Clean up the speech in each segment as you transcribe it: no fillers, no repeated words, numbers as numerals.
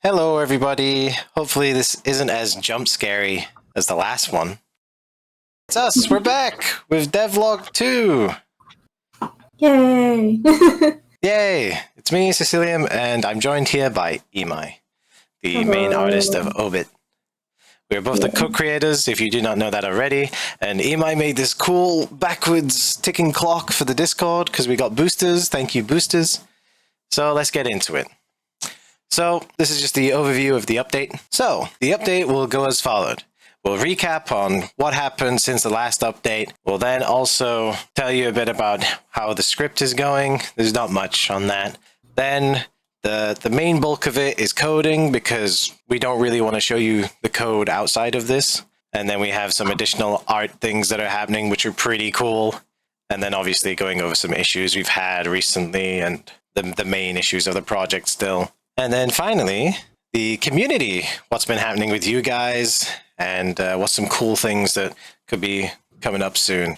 Hello, everybody. Hopefully this isn't as jump scary as the last one. It's us. We're back with Devlog 2. Yay! Yay! It's me, Cecilium, and I'm joined here by Imai, the main artist of Obit. We're both the co-creators, if you do not know that already, and Imai made this cool backwards ticking clock for the Discord because we got boosters. Thank you, boosters. So let's get into it. So this is just the overview of the update. So the update will go as followed. We'll recap on what happened since the last update. We'll then also tell you a bit about how the script is going. There's not much on that. Then the main bulk of it is coding because we don't really want to show you the code outside of this. And then we have some additional art things that are happening, which are pretty cool. And then obviously going over some issues we've had recently and the main issues of the project still. And then finally, the community, what's been happening with you guys, and what's some cool things that could be coming up soon.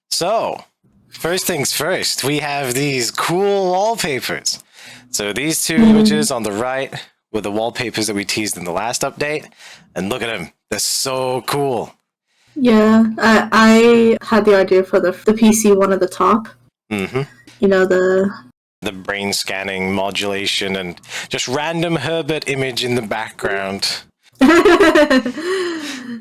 So, first things first, we have these cool wallpapers. So these two images on the right were the wallpapers that we teased in the last update, and look at them, they're so cool. Yeah, I had the idea for the PC one at the top. Mm-hmm. You know, the brain scanning modulation and just random Herbert image in the background.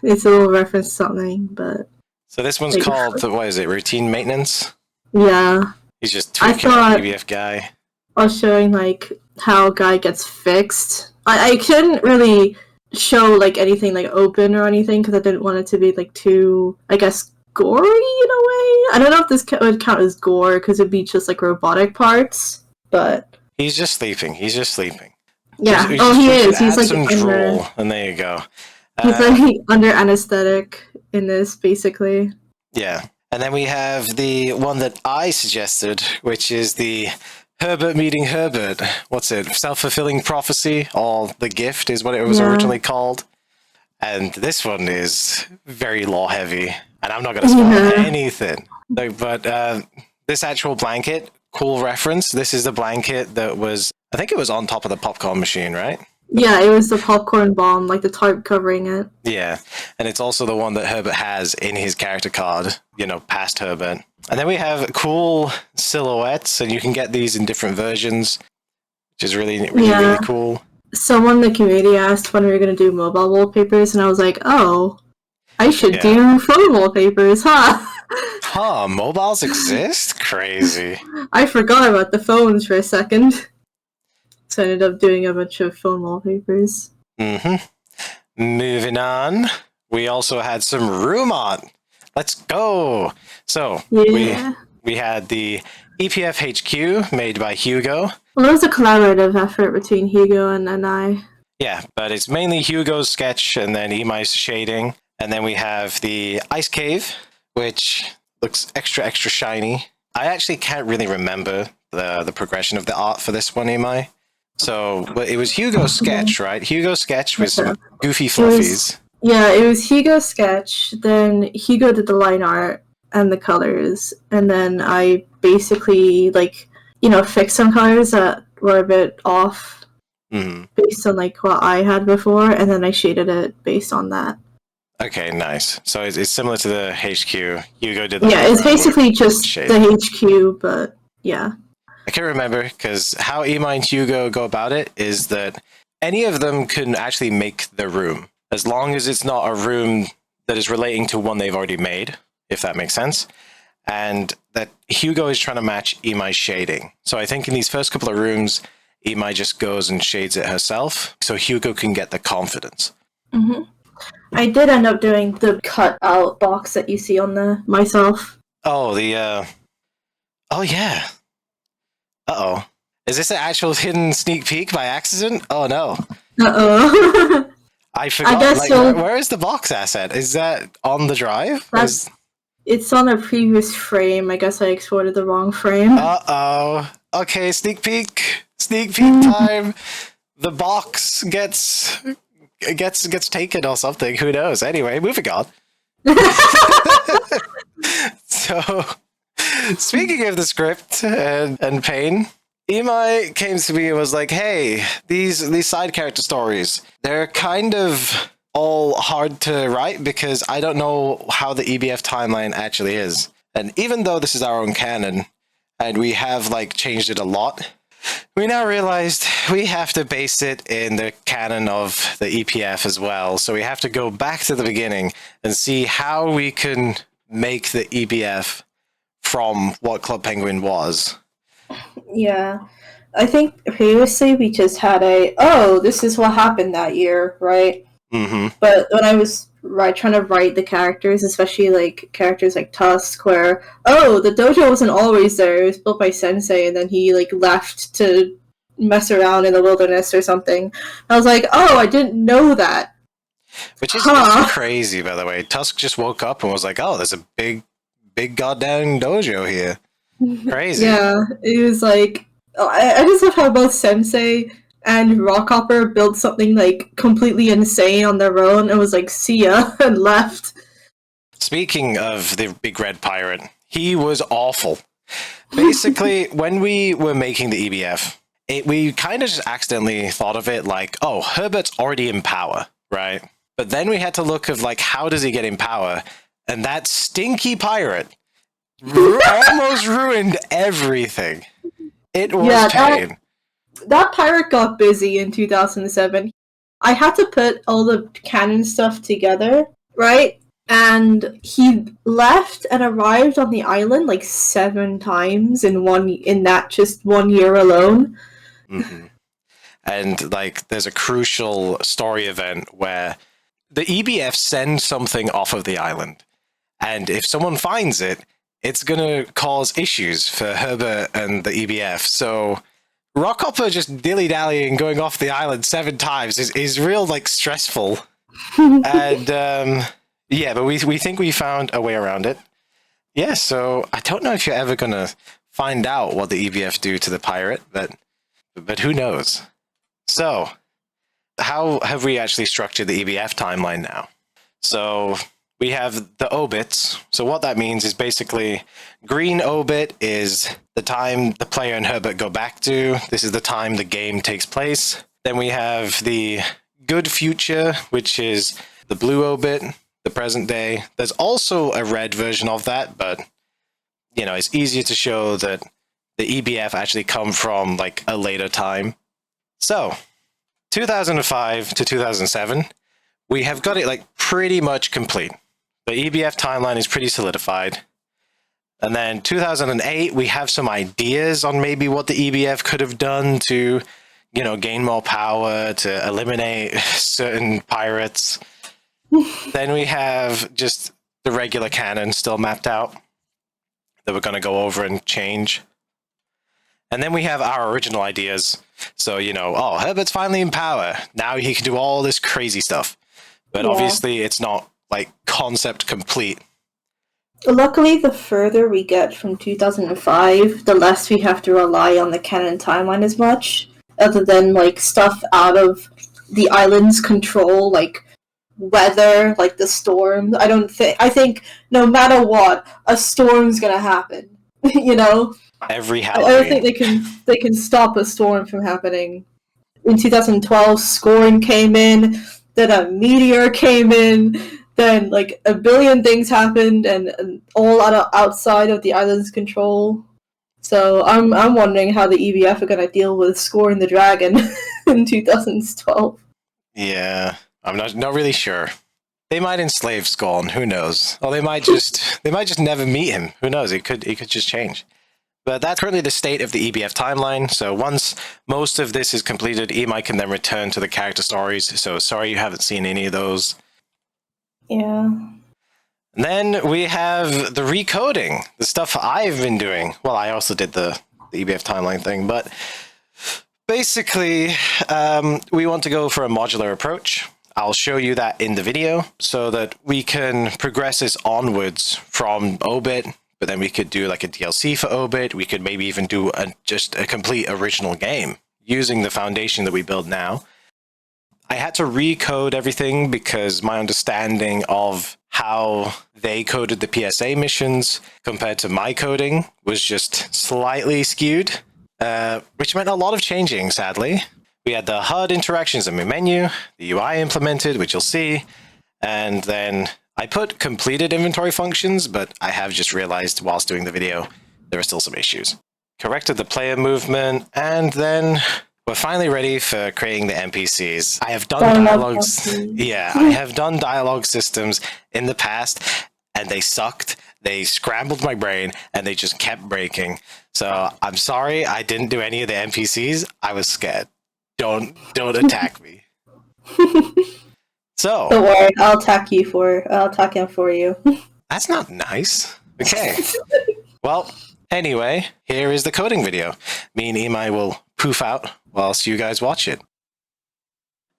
It's a little reference to something, but... So this one's called, what is it, routine maintenance? Yeah. He's just tweaking a PBF guy. I was showing, like, how Guy gets fixed. I couldn't really show, like, anything, like, open or anything, because I didn't want it to be, like, too, I guess, gory in a way. I don't know if this would count as gore because it'd be just like robotic parts, but he's just sleeping. He's just sleeping. Yeah. He is. He's like some drool, and there you go. He's like under anesthetic in this, basically. Yeah, and then we have the one that I suggested, which is the Herbert meeting Herbert. What's it? Self-fulfilling prophecy, or the gift is what it was originally called. And this one is very law heavy, and I'm not going to spoil anything. But this actual blanket, cool reference. This is the blanket that was, I think it was on top of the popcorn machine, right? Yeah, it was the popcorn bomb, like the tarp covering it. Yeah, and it's also the one that Herbert has in his character card, you know, past Herbert. And then we have cool silhouettes, and you can get these in different versions, which is really cool. Someone in the community asked when we were going to do mobile wallpapers, and I was like, oh, I should do phone wallpapers, huh? Huh, mobiles exist? Crazy. I forgot about the phones for a second. So I ended up doing a bunch of phone wallpapers. Mm-hmm. Moving on, we also had some room art. Let's go! So, we had the EPF HQ made by Hugo. Well, it was a collaborative effort between Hugo and I. Yeah, but it's mainly Hugo's sketch and then Imai's shading. And then we have the ice cave, which looks extra shiny. I actually can't really remember the progression of the art for this one, Imai. So, but it was Hugo's sketch, right? Hugo's sketch with some goofy fluffies. It was Hugo's sketch. Then Hugo did the line art and the colors. And then I basically, like, you know, fixed some colors that were a bit off based on, like, what I had before. And then I shaded it based on that. Okay, nice. So it's similar to the HQ. Hugo did the it's basically just the HQ, but yeah. I can't remember, because how Imai and Hugo go about it is that any of them can actually make the room, as long as it's not a room that is relating to one they've already made, if that makes sense. And that Hugo is trying to match Imai's shading. So I think in these first couple of rooms, Imai just goes and shades it herself, so Hugo can get the confidence. Mm-hmm. I did end up doing the cut-out box that you see on the myself. Oh, the, oh, yeah. Uh-oh. Is this an actual hidden sneak peek by accident? Oh, no. Uh-oh. I forgot. I guess where is the box asset? Is that on the drive? It's on a previous frame. I guess I exported the wrong frame. Uh-oh. Okay, sneak peek. Sneak peek time. The box gets taken or something. Who knows? Anyway, moving on. So, speaking of the script and pain, Imai came to me and was like, hey, these side character stories, they're kind of all hard to write because I don't know how the EBF timeline actually is. And even though this is our own canon, and we have like changed it a lot, we now realized we have to base it in the canon of the EPF as well. So we have to go back to the beginning and see how we can make the EBF from what Club Penguin was. Yeah. I think previously we just had this is what happened that year, right? Mm-hmm. But when I was trying to write the characters, especially like characters like Tusk, where the dojo wasn't always there; it was built by Sensei, and then he like left to mess around in the wilderness or something. I was like, I didn't know that. Which is it's crazy, by the way. Tusk just woke up and was like, "Oh, there's a big goddamn dojo here." Crazy. Yeah, it was like I just love how both Sensei and Rockhopper built something like completely insane on their own and was like, see ya, and left. Speaking of the Big Red Pirate, he was awful. Basically, when we were making the EBF, we kind of just accidentally thought of it like, oh, Herbert's already in power, right? But then we had to look of like, how does he get in power? And that stinky pirate almost ruined everything. It was pain. That pirate got busy in 2007. I had to put all the canon stuff together, right? And he left and arrived on the island like 7 times in that just 1 year alone. Mm-hmm. And like, there's a crucial story event where the EBF sends something off of the island, and if someone finds it, it's gonna cause issues for Herbert and the EBF. So Rockhopper just dilly-dallying going off the island 7 times is real like stressful. And yeah, but we think we found a way around it. Yeah, so I don't know if you're ever gonna find out what the EBF do to the pirate, but who knows? So how have we actually structured the EBF timeline now? So we have the obits. So what that means is basically green obit is the time the player and Herbert go back to. This is the time the game takes place. Then we have the good future, which is the blue obit, the present day. There's also a red version of that, but you know, it's easier to show that the EBF actually come from like a later time. So 2005 to 2007, we have got it like pretty much complete. The EBF timeline is pretty solidified. And then 2008, we have some ideas on maybe what the EBF could have done to, you know, gain more power, to eliminate certain pirates. Then we have just the regular canon still mapped out that we're going to go over and change. And then we have our original ideas. So, you know, oh, Herbert's finally in power. Now he can do all this crazy stuff. But obviously it's not like concept complete. Luckily, the further we get from 2005, the less we have to rely on the canon timeline as much, other than like stuff out of the island's control, like weather, like the storm. I think no matter what, a storm's gonna happen. You know? Every Halloween. I don't think they can stop a storm from happening. In 2012, scoring came in, then a meteor came in, then like a billion things happened, and all outside of the island's control. So I'm wondering how the EBF are gonna deal with scoring the dragon in 2012. Yeah, I'm not really sure. They might enslave Scorn, who knows? Or they might just never meet him. Who knows? It could just change. But that's currently the state of the EBF timeline. So once most of this is completed, Imai can then return to the character stories. So sorry you haven't seen any of those. Yeah. And then we have the recoding, the stuff I've been doing. Well, I also did the EBF timeline thing, but basically, we want to go for a modular approach. I'll show you that in the video so that we can progress this onwards from Obit, but then we could do like a DLC for Obit. We could maybe even do just a complete original game using the foundation that we build now. I had to recode everything because my understanding of how they coded the PSA missions compared to my coding was just slightly skewed. which meant a lot of changing, sadly. We had the HUD interactions in my menu, the UI implemented, which you'll see, and then I put completed inventory functions, but I have just realized whilst doing the video, there are still some issues. Corrected the player movement, and then we're finally ready for creating the NPCs. I have done dialogues. Yeah, I have done dialogue systems in the past, and they sucked. They scrambled my brain, and they just kept breaking. So I'm sorry I didn't do any of the NPCs. I was scared. Don't attack me. So don't worry, I'll attack him for you. That's not nice. Okay. Well, anyway, here is the coding video. Me and Imai will poof out whilst you guys watch it.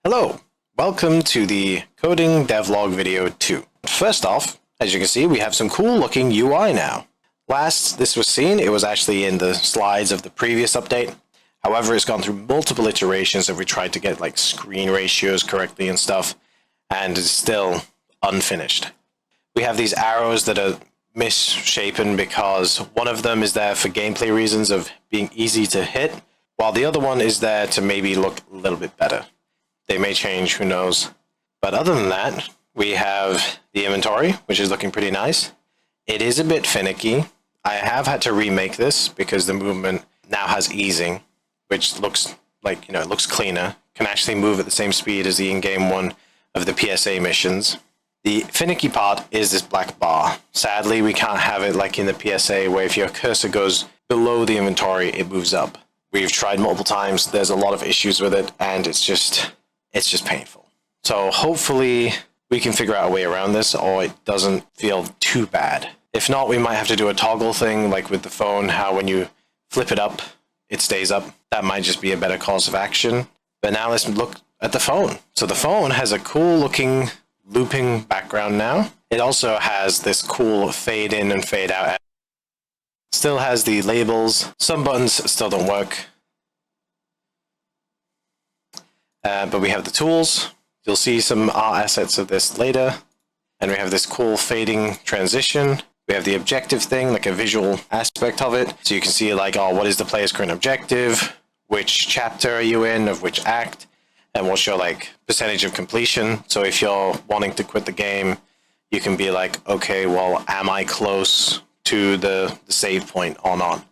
Hello, welcome to the coding devlog video 2. First off, as you can see, we have some cool looking UI now. Last this was seen, it was actually in the slides of the previous update. However, it's gone through multiple iterations that we tried to get like screen ratios correctly and stuff, and it's still unfinished. We have these arrows that are misshapen because one of them is there for gameplay reasons of being easy to hit, while the other one is there to maybe look a little bit better. They may change, who knows. But other than that, we have the inventory, which is looking pretty nice. It is a bit finicky. I have had to remake this because the movement now has easing, which looks like, it looks cleaner. Can actually move at the same speed as the in-game one of the PSA missions. The finicky part is this black bar. Sadly, we can't have it like in the PSA where if your cursor goes below the inventory, it moves up. We've tried multiple times. There's a lot of issues with it, and it's just painful. So hopefully we can figure out a way around this, or it doesn't feel too bad. If not, we might have to do a toggle thing, like with the phone, how when you flip it up, it stays up. That might just be a better course of action. But now let's look at the phone. So the phone has a cool looking looping background now. It also has this cool fade in and fade out. Still has the labels. Some buttons still don't work. But we have the tools. You'll see some art assets of this later. And we have this cool fading transition. We have the objective thing, like a visual aspect of it. So you can see like, oh, what is the player's current objective? Which chapter are you in, of which act? And we'll show like percentage of completion. So if you're wanting to quit the game, you can be like, okay, well, am I close to the save point or not?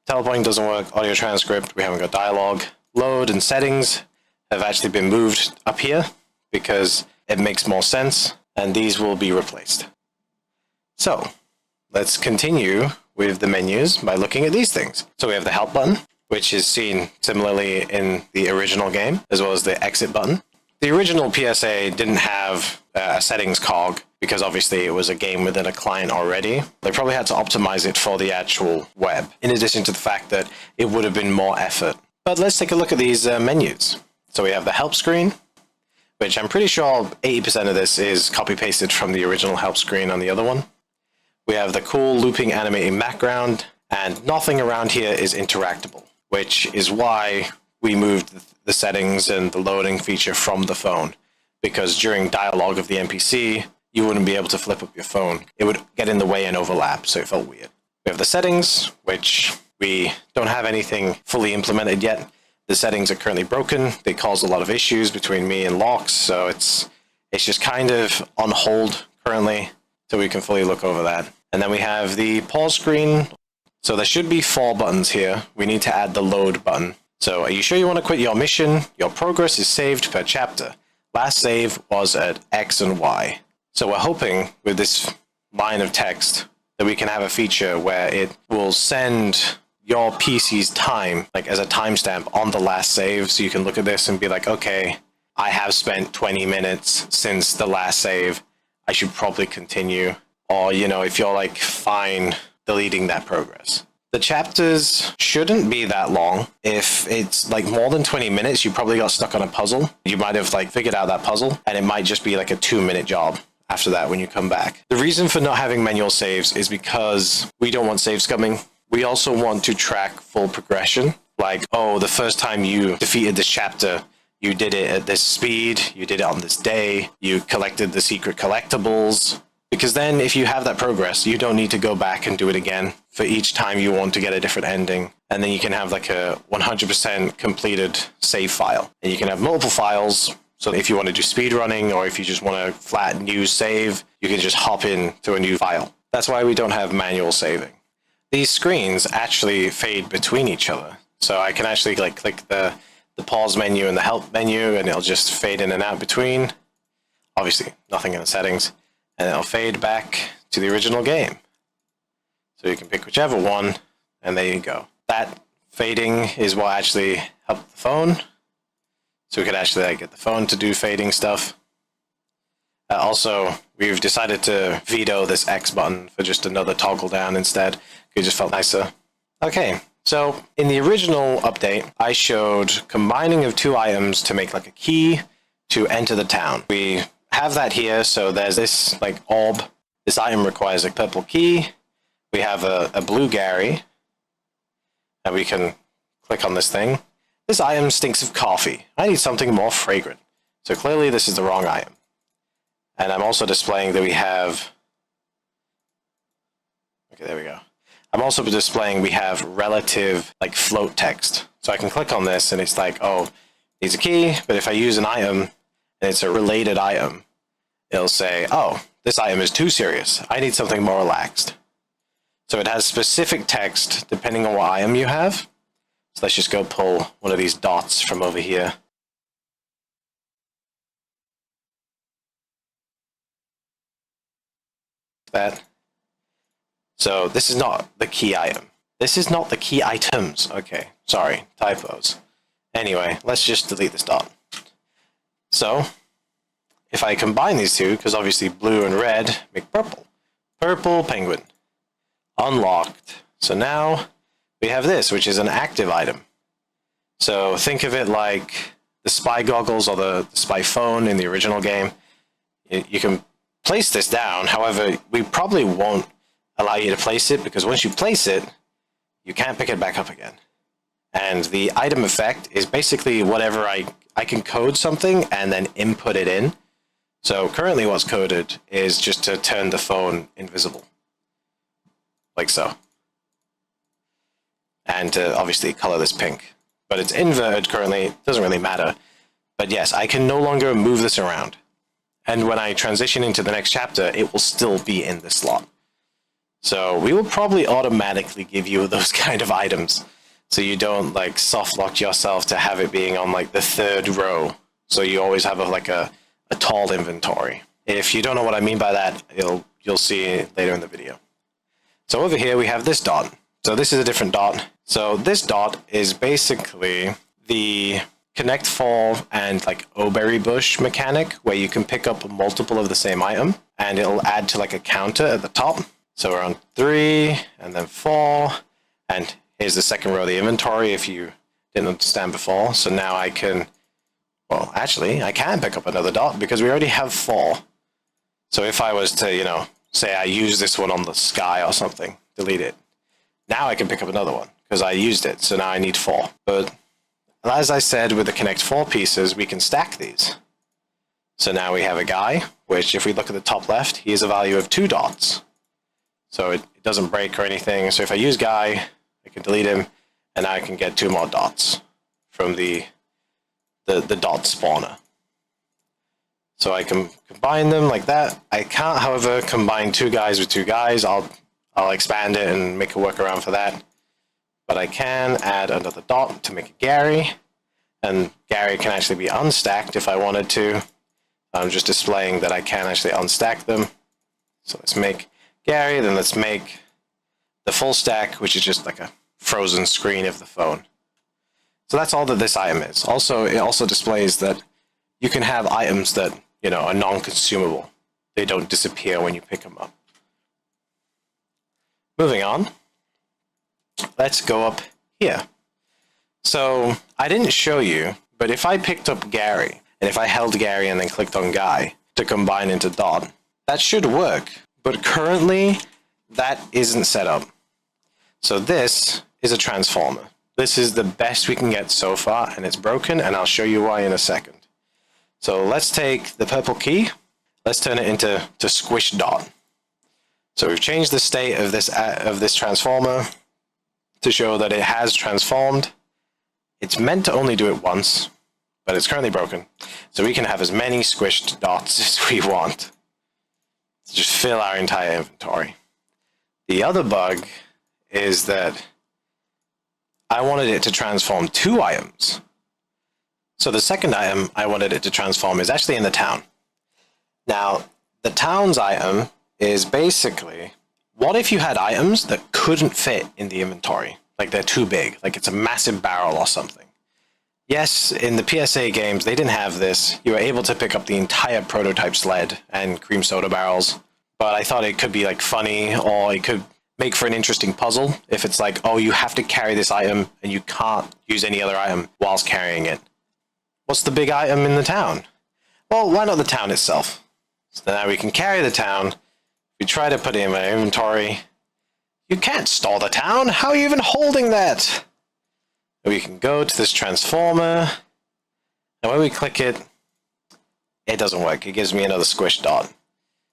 Teleporting doesn't work. Audio transcript, we haven't got dialogue. Load and settings have actually been moved up here because it makes more sense, and these will be replaced. So let's continue with the menus by looking at these things. So we have the help button, which is seen similarly in the original game, as well as the exit button. The original PSA didn't have a settings cog because obviously it was a game within a client already. They probably had to optimize it for the actual web, in addition to the fact that it would have been more effort. But let's take a look at these menus. So we have the help screen, which I'm pretty sure 80% of this is copy-pasted from the original help screen on the other one. We have the cool looping animating background, and nothing around here is interactable, which is why we moved the settings and the loading feature from the phone, because during dialogue of the NPC, you wouldn't be able to flip up your phone. It would get in the way and overlap, so it felt weird. We have the settings, which we don't have anything fully implemented yet. The settings are currently broken. They cause a lot of issues between me and Locks, so it's just kind of on hold currently, so we can fully look over that. And then we have the pause screen. So there should be 4 buttons here. We need to add the load button. So are you sure you want to quit your mission? Your progress is saved per chapter. Last save was at X and Y. So we're hoping with this line of text that we can have a feature where it will send your PC's time, like as a timestamp on the last save. So you can look at this and be like, okay, I have spent 20 minutes since the last save. I should probably continue. Or, if you're like fine deleting that progress. The chapters shouldn't be that long. If it's like more than 20 minutes, you probably got stuck on a puzzle. You might have like figured out that puzzle, and it might just be like a 2-minute job after that when you come back. The reason for not having manual saves is because we don't want save scumming. We also want to track full progression. Like, oh, the first time you defeated this chapter, you did it at this speed, you did it on this day, you collected the secret collectibles, Because then if you have that progress, you don't need to go back and do it again for each time you want to get a different ending. And then you can have like a 100% completed save file. And you can have multiple files. So if you want to do speed running, or if you just want a flat new save, you can just hop in to a new file. That's why we don't have manual saving. These screens actually fade between each other. So I can actually like click the pause menu and the help menu, and it'll just fade in and out between. Obviously, nothing in the settings. And it'll fade back to the original game. So you can pick whichever one, and there you go. That fading is what actually helped the phone. So we could actually like, get the phone to do fading stuff. Also, we've decided to veto this X button for just another toggle down instead. It just felt nicer. Okay, so in the original update, I showed combining of two items to make like a key to enter the town. We have that here, so there's this like orb. This item requires a purple key. We have a blue Gary, and we can click on this thing. This item stinks of coffee. I need something more fragrant. So clearly this is the wrong item. And I'm also displaying that we have... Okay, there we go. I'm also displaying we have relative like float text. So I can click on this and it's like, oh, needs a key, but if I use an item and it's a related item, it'll say, oh, this item is too serious. I need something more relaxed. So it has specific text depending on what item you have. So let's just go pull one of these dots from over here. That. So this is not the key item. This is not the key items. Okay, sorry, typos. Anyway, let's just delete this dot. So if I combine these two, because obviously blue and red make purple. Purple penguin. Unlocked. So now we have this, which is an active item. So think of it like the spy goggles or the spy phone in the original game. You can place this down. However, we probably won't allow you to place it, because once you place it, you can't pick it back up again. And the item effect is basically whatever I can code something and then input it in. So currently what's coded is just to turn the phone invisible. Like so. And to obviously color this pink. But it's inverted currently, it doesn't really matter. But yes, I can no longer move this around. And when I transition into the next chapter, it will still be in this slot. So we will probably automatically give you those kind of items. So you don't like soft lock yourself to have it being on like the third row. So you always have a tall inventory. If you don't know what I mean by that, you'll see later in the video. So over here we have this dot. So this is a different dot. So this dot is basically the connect fall and like O'Berry bush mechanic, where you can pick up multiple of the same item and it'll add to like a counter at the top. So we're on 3 and then 4, and here's the second row of the inventory if you didn't understand before. So now I can, well, actually I can pick up another dot because we already have 4. So if I was to, you know, say I use this one on the sky or something, delete it. Now I can pick up another one because I used it. So now I need 4. But as I said, with the connect 4 pieces, we can stack these. So now we have a guy, which if we look at the top left, he has a value of 2 dots. So it doesn't break or anything. So if I use guy, I can delete him, and I can get 2 more dots from the dot spawner. So I can combine them like that. I can't, however, combine 2 guys with 2 guys. I'll expand it and make a workaround for that. But I can add another dot to make a Gary, and Gary can actually be unstacked if I wanted to. I'm just displaying that I can actually unstack them. So let's make Gary, then let's make the full stack, which is just like a frozen screen of the phone. So that's all that this item is. Also, it also displays that you can have items that, you know, are non-consumable. They don't disappear when you pick them up. Moving on, let's go up here. So I didn't show you, but if I picked up Gary, and if I held Gary and then clicked on Guy to combine into dot, that should work. But currently, that isn't set up. So this is a transformer. This is the best we can get so far, and it's broken, and I'll show you why in a second. So let's take the purple key. Let's turn it into squish dot. So we've changed the state of this transformer to show that it has transformed. It's meant to only do it once, but it's currently broken. So we can have as many squished dots as we want to just fill our entire inventory. The other bug is that I wanted it to transform 2 items. So the second item I wanted it to transform is actually in the town. Now, the town's item is basically, what if you had items that couldn't fit in the inventory? Like they're too big, like it's a massive barrel or something. Yes, in the PSA games, they didn't have this. You were able to pick up the entire prototype sled and cream soda barrels, but I thought it could be like funny, or it could make for an interesting puzzle if it's like, oh, you have to carry this item and you can't use any other item whilst carrying it. What's the big item in the town? Well, why not the town itself? So now we can carry the town. We try to put it in my inventory. You can't store the town. How are you even holding that? We can go to this transformer, and when we click it, it doesn't work. It gives me another squish dot.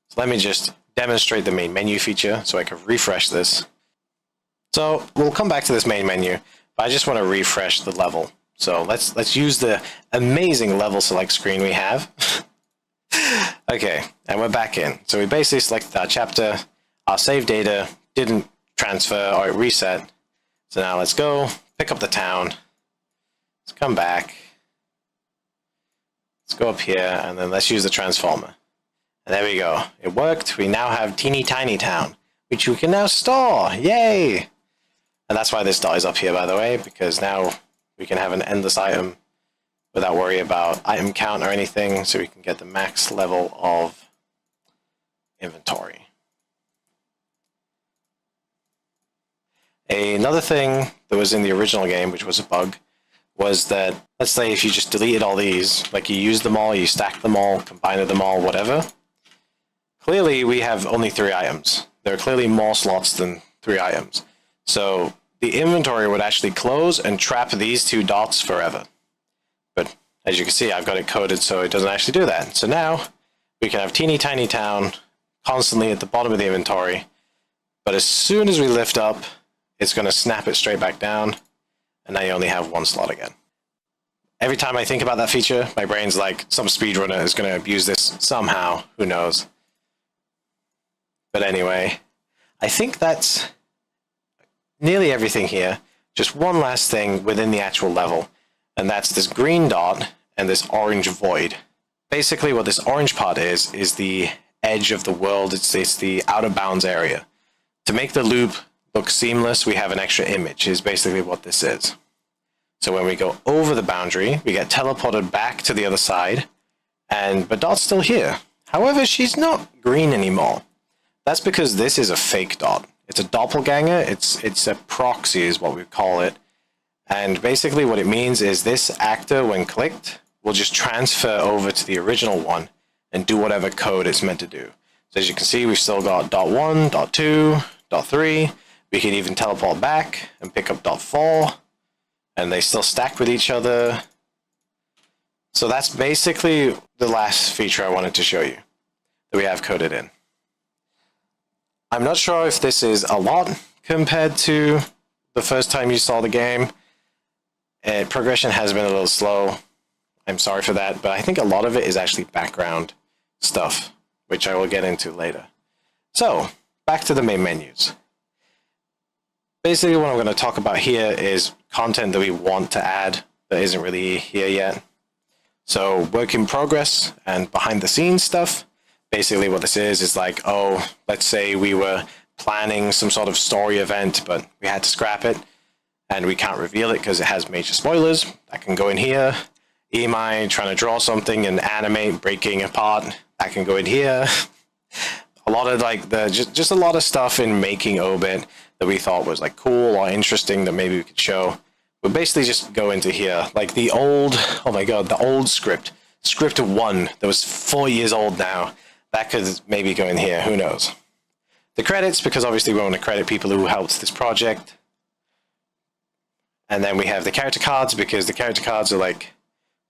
So let me just demonstrate the main menu feature so I can refresh this. So we'll come back to this main menu, but I just want to refresh the level. So let's use the amazing level select screen we have. Okay, and we're back in. So we basically selected our chapter. Our save data didn't transfer, or it reset. So now let's go pick up the town. Let's come back. Let's go up here, and then let's use the transformer. And there we go. It worked. We now have teeny tiny town, which we can now store. Yay! And that's why this dot is up here, by the way, because now we can have an endless item without worry about item count or anything, so we can get the max level of inventory. Another thing that was in the original game, which was a bug, was that, let's say if you just deleted all these, like you used them all, you stacked them all, combined them all, whatever, clearly we have only 3 items. There are clearly more slots than 3 items. So the inventory would actually close and trap these 2 dots forever. But as you can see, I've got it coded so it doesn't actually do that. So now we can have teeny tiny town constantly at the bottom of the inventory, but as soon as we lift up, it's going to snap it straight back down, and now you only have 1 slot again. Every time I think about that feature, my brain's like, some speedrunner is going to abuse this somehow, who knows. But anyway, I think that's nearly everything here. Just one last thing within the actual level, and that's this green dot and this orange void. Basically what this orange part is the edge of the world. It's the outer bounds area. To make the loop look seamless, we have an extra image, is basically what this is. So when we go over the boundary, we get teleported back to the other side, but Dot's still here. However, she's not green anymore. That's because this is a fake Dot. It's a doppelganger, it's a proxy is what we call it. And basically what it means is this actor, when clicked, will just transfer over to the original one and do whatever code it's meant to do. So as you can see, we've still got dot 1, dot 2, dot 3. We can even teleport back and pick up dot 4, and they still stack with each other. So that's basically the last feature I wanted to show you that we have coded in. I'm not sure if this is a lot compared to the first time you saw the game. Progression has been a little slow. I'm sorry for that, but I think a lot of it is actually background stuff, which I will get into later. So, back to the main menus. Basically what I'm going to talk about here is content that we want to add that isn't really here yet. So work in progress and behind the scenes stuff. Basically what this is like, oh, let's say we were planning some sort of story event, but we had to scrap it and we can't reveal it because it has major spoilers. That can go in here. Imai trying to draw something and animate breaking apart. That can go in here. A lot of like just a lot of stuff in making Obit that we thought was like cool or interesting that maybe we could show. But basically just go into here. Like the old, oh my god, the old script 1 that was 4 years old now. That could maybe go in here, who knows. The credits, because obviously we want to credit people who helped this project. And then we have the character cards, because the character cards are like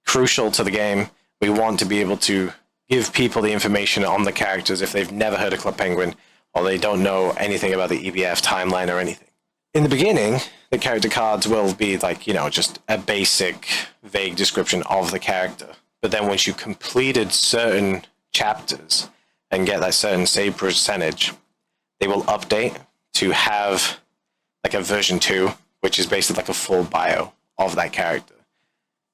crucial to the game. We want to be able to give people the information on the characters if they've never heard of Club Penguin or they don't know anything about the EBF timeline or anything. In the beginning, the character cards will be like, just a basic, vague description of the character. But then once you completed certain chapters and get that certain save percentage, they will update to have like a version 2, which is basically like a full bio of that character.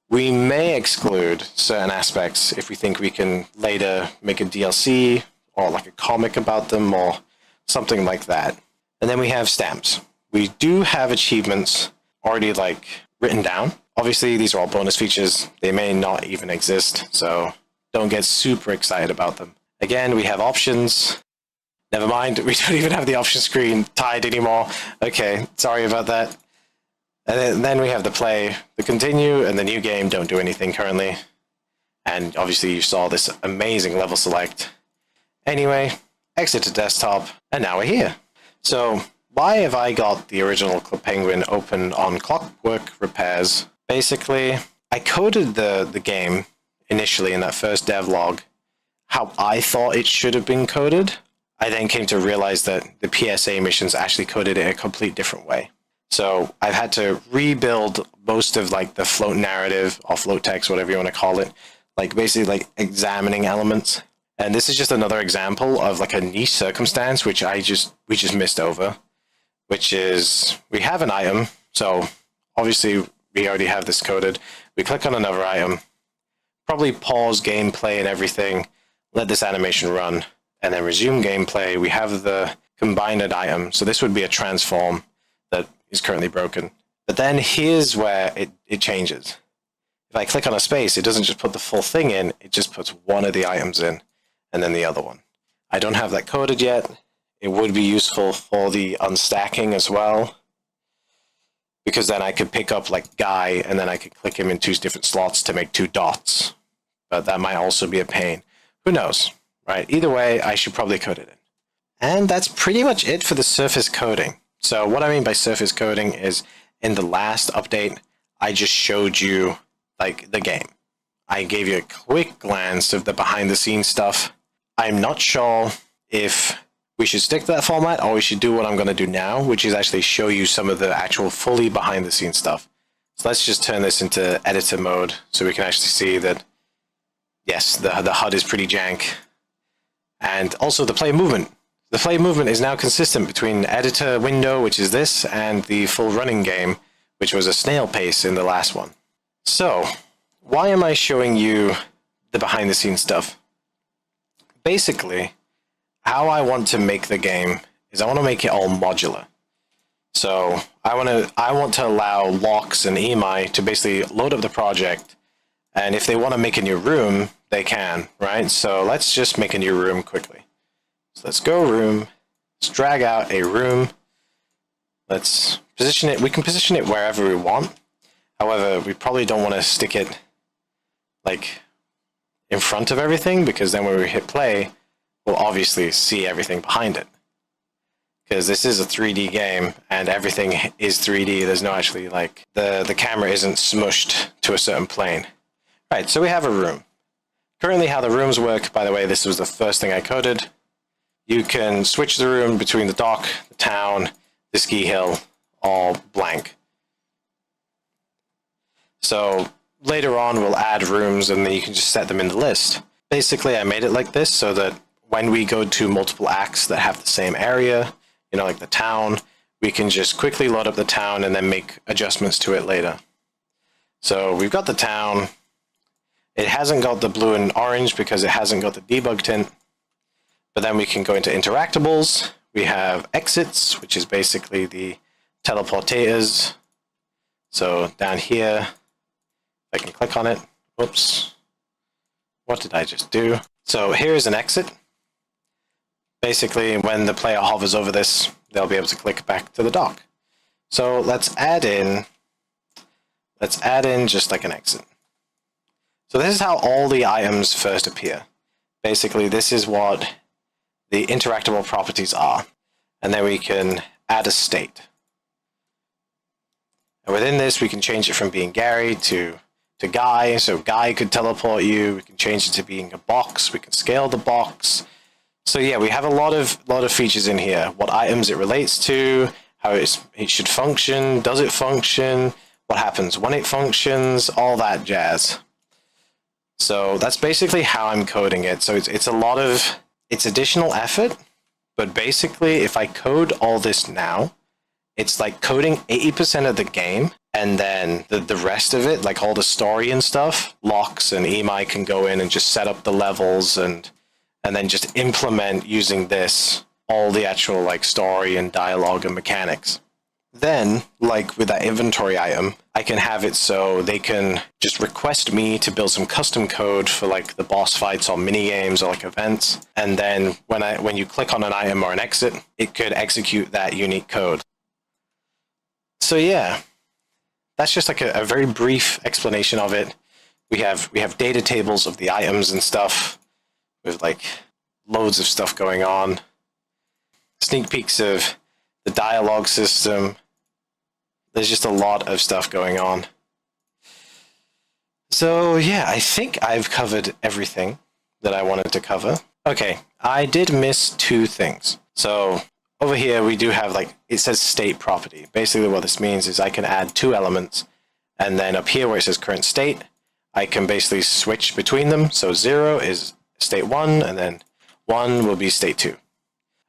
We may exclude certain aspects if we think we can later make a DLC or like a comic about them or something like that. And then we have stamps. We do have achievements already like written down. Obviously, these are all bonus features. They may not even exist, so don't get super excited about them. Again, we have options. Never mind, we don't even have the option screen tied anymore. Okay, sorry about that. And then we have the play, the continue, and the new game don't do anything currently. And obviously you saw this amazing level select. Anyway, exit to desktop, and now we're here. So why have I got the original Club Penguin open on Clockwork Repairs? Basically, I coded the game initially in that first devlog how I thought it should have been coded. I then came to realize that the PSA missions actually coded it a complete different way. So I've had to rebuild most of like the float narrative or float text, whatever you want to call it, like basically like examining elements. And this is just another example of like a niche circumstance which we just missed over, which is we have an item. So obviously we already have this coded. We click on another item, probably pause gameplay and everything, let this animation run, and then resume gameplay. We have the combined item. So this would be a transform that is currently broken. But then here's where it changes. If I click on a space, it doesn't just put the full thing in, it just puts one of the items in and then the other one. I don't have that coded yet. It would be useful for the unstacking as well, because then I could pick up like Guy and then I could click him in 2 different slots to make 2 dots. But that might also be a pain. Who knows, right? Either way, I should probably code it in. And that's pretty much it for the surface coding. So what I mean by surface coding is in the last update, I just showed you like the game. I gave you a quick glance of the behind the scenes stuff. I'm not sure if we should stick to that format or we should do what I'm going to do now, which is actually show you some of the actual fully behind the scenes stuff. So let's just turn this into editor mode so we can actually see that, yes, the HUD is pretty jank. And also the play movement. The play movement is now consistent between editor window, which is this, and the full running game, which was a snail pace in the last one. So, why am I showing you the behind the scenes stuff? Basically, how I want to make the game is I want to make it all modular. So I want to allow Lox and Emai to basically load up the project, and if they want to make a new room, they can, right? So let's just make a new room quickly. So let's go room, let's drag out a room, let's position it, we can position it wherever we want. However, we probably don't want to stick it like in front of everything, because then when we hit play, we'll obviously see everything behind it. Because this is a 3D game and everything is 3D. There's no actually like the camera isn't smushed to a certain plane. Right, so we have a room. Currently how the rooms work, by the way, this was the first thing I coded. You can switch the room between the dock, the town, the ski hill, all blank. So later on we'll add rooms and then you can just set them in the list. Basically I made it like this so that when we go to multiple acts that have the same area, you know, like the town, we can just quickly load up the town and then make adjustments to it later. So we've got the town. It hasn't got the blue and orange because it hasn't got the debug tint. But then we can go into interactables. We have exits, which is basically the teleportators. So down here, I can click on it. Whoops. What did I just do? So here's an exit. Basically, when the player hovers over this, they'll be able to click back to the dock. So let's add in just like an exit. So this is how all the items first appear. Basically, this is what the interactable properties are. And then we can add a state. And within this, we can change it from being Gary to Guy. So Guy could teleport you. We can change it to being a box. We can scale the box. So yeah, we have a lot of features in here. What items it relates to, how it should function, does it function, what happens when it functions, all that jazz. So that's basically how I'm coding it. So it's a lot of, it's additional effort, but basically if I code all this now, it's like coding 80% of the game, and then the rest of it, like all the story and stuff, Locks and Emai can go in and just set up the levels and then just implement using this all the actual like story and dialogue and mechanics. Then, like with that inventory item, I can have it so they can just request me to build some custom code for like the boss fights or mini games or like events. And then when you click on an item or an exit, it could execute that unique code. So yeah, that's just like a very brief explanation of it. We have data tables of the items and stuff with like loads of stuff going on. Sneak peeks of the dialogue system. There's just a lot of stuff going on. So yeah, I think I've covered everything that I wanted to cover. Okay, I did miss two things. So over here we do have like, it says state property. Basically what this means is I can add two elements, and then up here where it says current state, I can basically switch between them. So 0 is state 1, and then 1 will be state 2.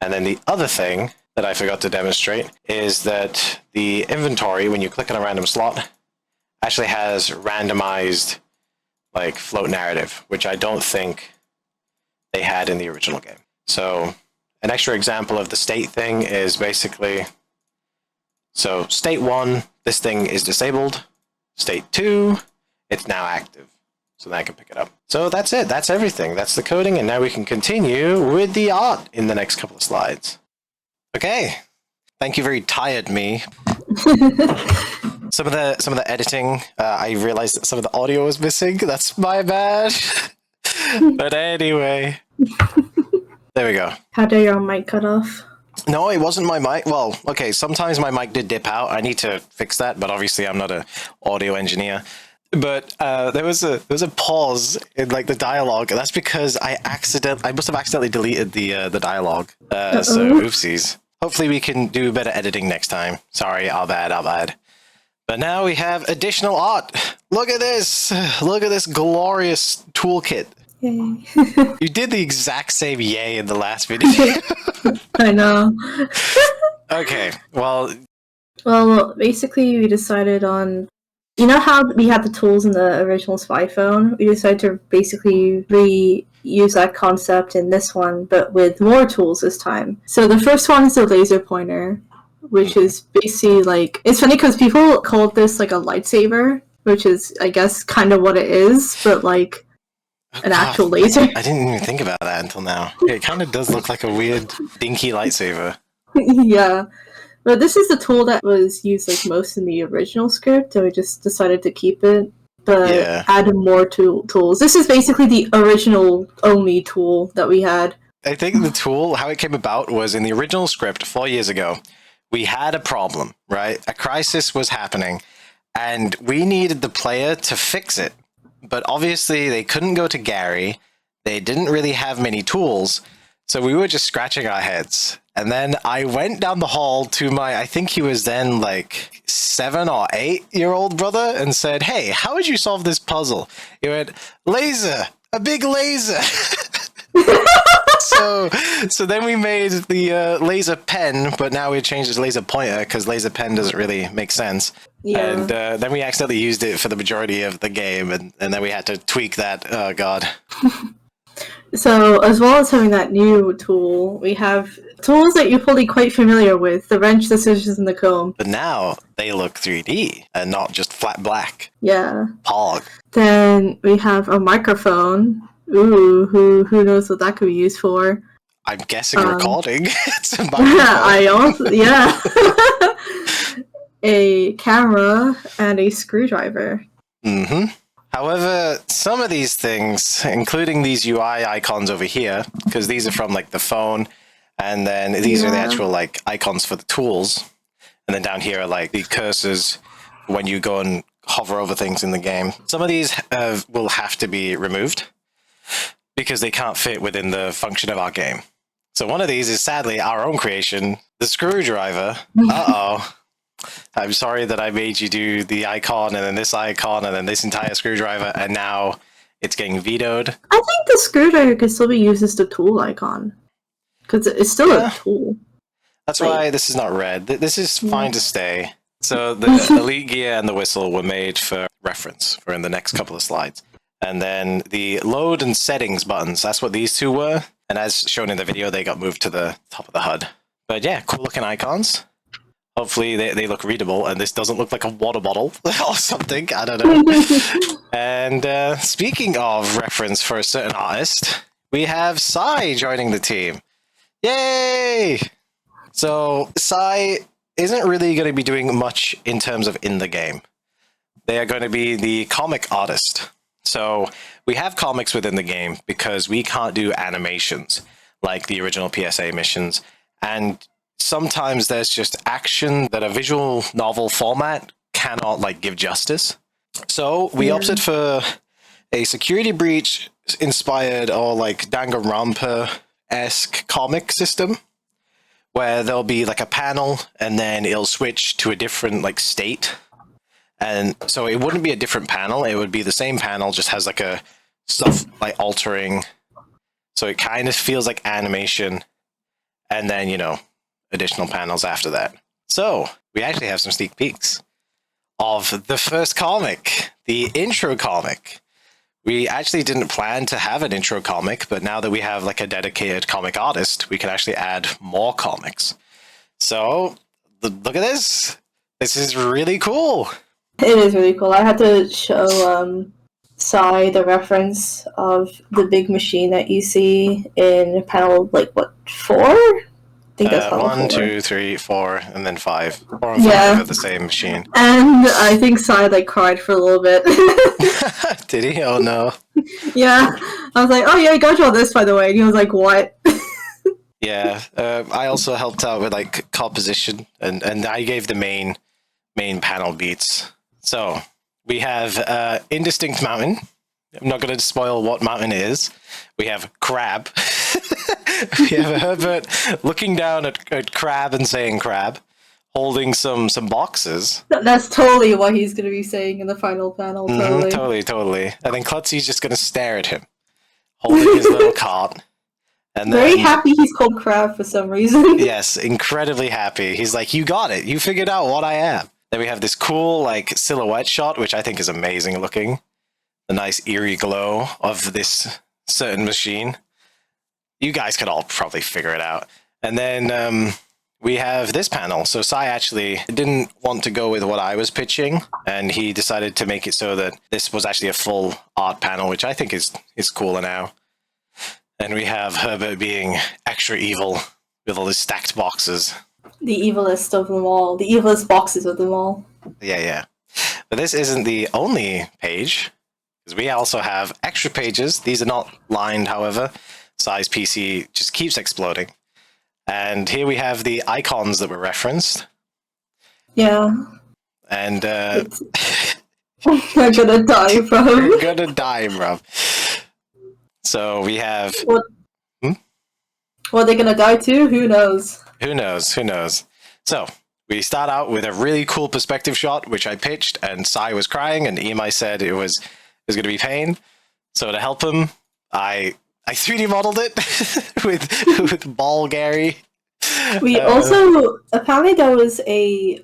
And then the other thing that I forgot to demonstrate is that the inventory, when you click on a random slot, actually has randomized like float narrative, which I don't think they had in the original game. So an extra example of the state thing is basically, so state 1, this thing is disabled. State 2, it's now active. So then I can pick it up. So that's it. That's everything. That's the coding. And now we can continue with the art in the next couple of slides. Okay. Thank you, very tired me. Some of the editing, I realized that some of the audio was missing. That's my bad. But anyway. There we go. How dare your mic cut off? No, it wasn't my mic. Well, okay, sometimes my mic did dip out. I need to fix that, but obviously I'm not an audio engineer. But there was a pause in like the dialogue. That's because I must have accidentally deleted the dialogue. So oopsies. Hopefully we can do better editing next time. Sorry, our bad. But now we have additional art. Look at this. Look at this glorious toolkit. Yay. You did the exact same yay in the last video. I know. Okay, well, basically we decided on, you know how we had the tools in the original Spy phone? We decided to basically reuse that concept in this one, but with more tools this time. So the first one is the laser pointer, which is basically like, it's funny because people called this like a lightsaber, which is, I guess, kind of what it is, but like an actual laser. I didn't even think about that until now. It kind of does look like a weird, dinky lightsaber. Yeah. But this is the tool that was used like most in the original script, so we just decided to keep it, but add more tools. This is basically the original only tool that we had. I think the tool, how it came about, was in the original script 4 years ago. We had a problem, right? A crisis was happening, and we needed the player to fix it. But obviously they couldn't go to Gary. They didn't really have many tools. So we were just scratching our heads. And then I went down the hall to my, I think he was then like 7 or 8-year-old brother, and said, "Hey, how would you solve this puzzle?" He went, "Laser, a big laser." So then we made the laser pen, but now we changed it to laser pointer because laser pen doesn't really make sense. Yeah. And then we accidentally used it for the majority of the game, and then we had to tweak that. Oh, God. So, as well as having that new tool, we have tools that you're probably quite familiar with, the wrench, the scissors, and the comb. But now they look 3D and not just flat black. Yeah. Pog. Then we have a microphone. Ooh, who knows what that could be used for? I'm guessing recording. It's a microphone. I also, yeah. A camera and a screwdriver. Mm-hmm. However, some of these things, including these UI icons over here, because these are from like the phone, and then these are the actual like icons for the tools, and then down here are like the cursors when you go and hover over things in the game. Some of these will have to be removed because they can't fit within the function of our game. So one of these is sadly our own creation, the screwdriver. Uh-oh. I'm sorry that I made you do the icon and then this icon and then this entire screwdriver, and now it's getting vetoed. I think the screwdriver can still be used as the tool icon. Because it's still a tool. That's why this is not red. This is fine to stay. So the elite gear and the whistle were made for reference for in the next couple of slides. And then the load and settings buttons, that's what these two were. And as shown in the video, they got moved to the top of the HUD. But yeah, cool looking icons. Hopefully they look readable and this doesn't look like a water bottle or something. I don't know. And speaking of reference for a certain artist, we have Sai joining the team. Yay! So Sai isn't really going to be doing much in terms of in the game. They are going to be the comic artist. So we have comics within the game because we can't do animations like the original PSA missions. And sometimes there's just action that a visual novel format cannot like give justice. So we opted for a security breach inspired or like Danganronpa-esque comic system where there'll be like a panel and then it'll switch to a different like state. And so it wouldn't be a different panel. It would be the same panel, just has like a stuff like altering. So it kind of feels like animation. And then, you know, additional panels after that. So we actually have some sneak peeks of the first comic, the intro comic. We actually didn't plan to have an intro comic, but now that we have like a dedicated comic artist, we can actually add more comics. So look at this. This is really cool. It is really cool. I had to show Sai the reference of the big machine that you see in panel, like, what, 4? I think that's panel 4. 1, 2, 3, 4, and then 5. 4 and 5 of the same machine. And I think Sai, like, cried for a little bit. Did he? Oh, no. Yeah. I was like, oh, yeah, I got you all this, by the way. And he was like, what? Yeah. I also helped out with, like, composition, and I gave the main panel beats. So we have Indistinct Mountain. I'm not going to spoil what mountain it is. We have Crab. We have Herbert looking down at Crab and saying Crab, holding some boxes. That's totally what he's going to be saying in the final panel. Totally. Totally. And then Klutzy's just going to stare at him, holding his little cart. And then, very happy he's called Crab for some reason. Yes, incredibly happy. He's like, you got it. You figured out what I am. Then we have this cool like silhouette shot, which I think is amazing looking. The nice eerie glow of this certain machine. You guys could all probably figure it out. And then we have this panel. So Sai actually didn't want to go with what I was pitching, and he decided to make it so that this was actually a full art panel, which I think is cooler now. And we have Herbert being extra evil with all his stacked boxes. The evilest of them all. The evilest boxes of them all. Yeah. But this isn't the only page, because we also have extra pages. These are not lined, however. Sai's PC just keeps exploding. And here we have the icons that were referenced. Yeah. And I'm gonna die, bro. You're gonna die, bro. So we have... What are they gonna die to? Who knows? Who knows? So we start out with a really cool perspective shot, which I pitched, and Sai was crying, and Imai said it was going to be pain. So to help him, I 3D modeled it with Ball Gary. We also, apparently there was a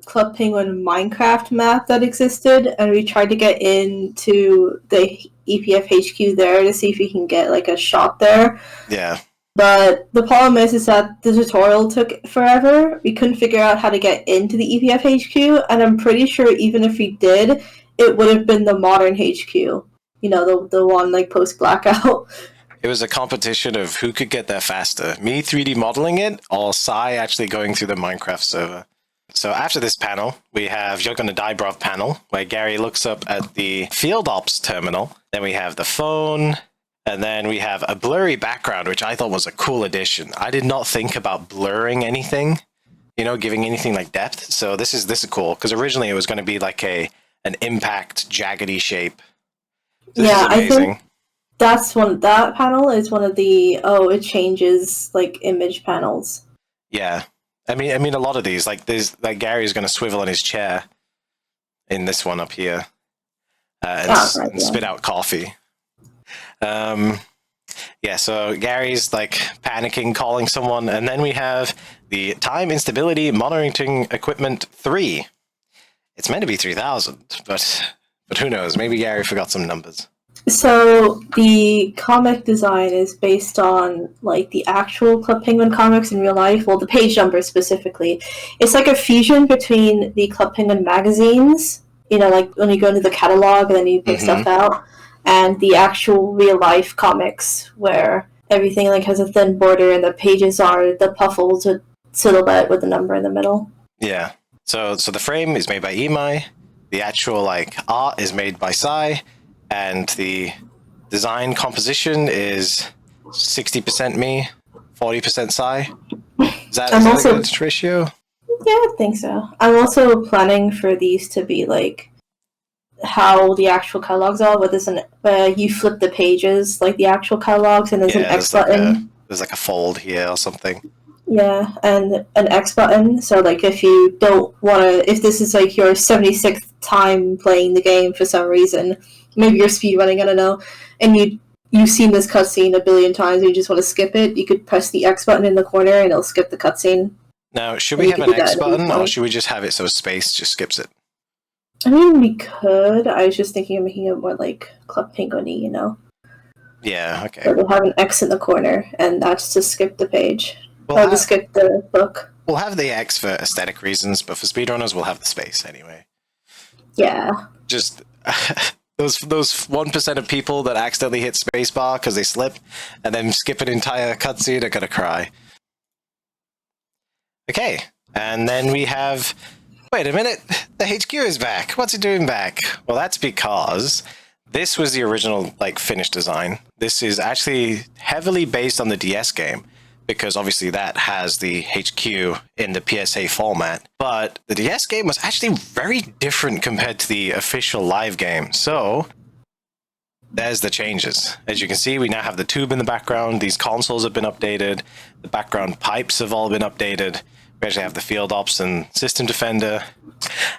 Club Penguin Minecraft map that existed, and we tried to get into the EPF HQ there to see if we can get like a shot there. Yeah. But the problem is that the tutorial took forever. We couldn't figure out how to get into the EPF HQ, and I'm pretty sure even if we did, it would have been the modern HQ. You know, the one like post-blackout. It was a competition of who could get there faster. Me 3D modeling it, or Sai actually going through the Minecraft server. So after this panel, we have You're Gonna Die Bruv panel, where Gary looks up at the field ops terminal. Then we have the phone. And then we have a blurry background, which I thought was a cool addition. I did not think about blurring anything, giving anything like depth. So this is cool, because originally it was going to be like an impact, jaggedy shape. This is amazing. That panel is one of the it changes like image panels. Yeah, I mean, a lot of these, like Gary's going to swivel in his chair in this one up here, and spit out coffee. Yeah, so Gary's like panicking, calling someone, and then we have the time instability monitoring equipment 3. It's meant to be 3000, but who knows? Maybe Gary forgot some numbers. So the comic design is based on like the actual Club Penguin comics in real life. Well, the page numbers specifically. It's like a fusion between the Club Penguin magazines. You know, like when you go into the catalog and then you pick stuff out, and the actual real life comics where everything like has a thin border and the pages are the puffles with silhouette with a number in the middle. Yeah. So the frame is made by Imai. The actual like art is made by Sai. And the design composition is 60% me, 40% Sai. Is that a good ratio? Yeah, I think so. I'm also planning for these to be like how the actual catalogs are, where you flip the pages like the actual catalogs, and there's an X button. There's like a fold here or something. Yeah, and an X button. So like if you don't want to, if this is like your 76th time playing the game for some reason, maybe you're speedrunning, I don't know, and you've seen this cutscene a billion times and you just want to skip it, you could press the X button in the corner and it'll skip the cutscene. Now, should we have an X button, or should we just have it so space just skips it? I mean, we could. I was just thinking of making it more like Club Penguin-y, you know? Yeah, okay. So we'll have an X in the corner, and that's to skip the page. Or to skip the book. We'll have the X for aesthetic reasons, but for speedrunners, we'll have the space anyway. Yeah. Just... Those 1% of people that accidentally hit spacebar because they slip and then skip an entire cutscene are gonna cry. Okay, and then we have... Wait a minute, the HQ is back. What's it doing back? Well, that's because this was the original, like, finished design. This is actually heavily based on the DS game, because obviously that has the HQ in the PSA format. But the DS game was actually very different compared to the official live game. So there's the changes. As you can see, we now have the tube in the background. These consoles have been updated. The background pipes have all been updated. We actually have the field ops and system defender.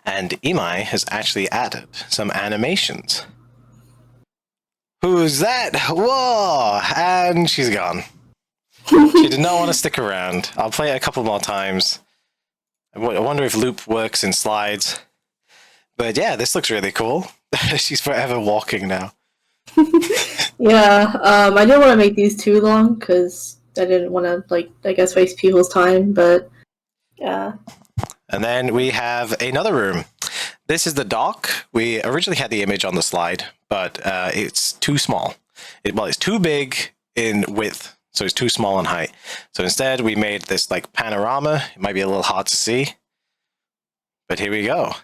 And Imai has actually added some animations. Who's that? Whoa! And she's gone. She did not want to stick around. I'll play it a couple more times. I wonder if loop works in slides. But yeah, this looks really cool. She's forever walking now. Yeah, I didn't want to make these too long because I didn't want to, like, I guess waste people's time, but yeah. And then we have another room. This is the dock. We originally had the image on the slide, but it's too small. It's too big in width. So it's too small in height. So instead, we made this like panorama. It might be a little hard to see, but here we go.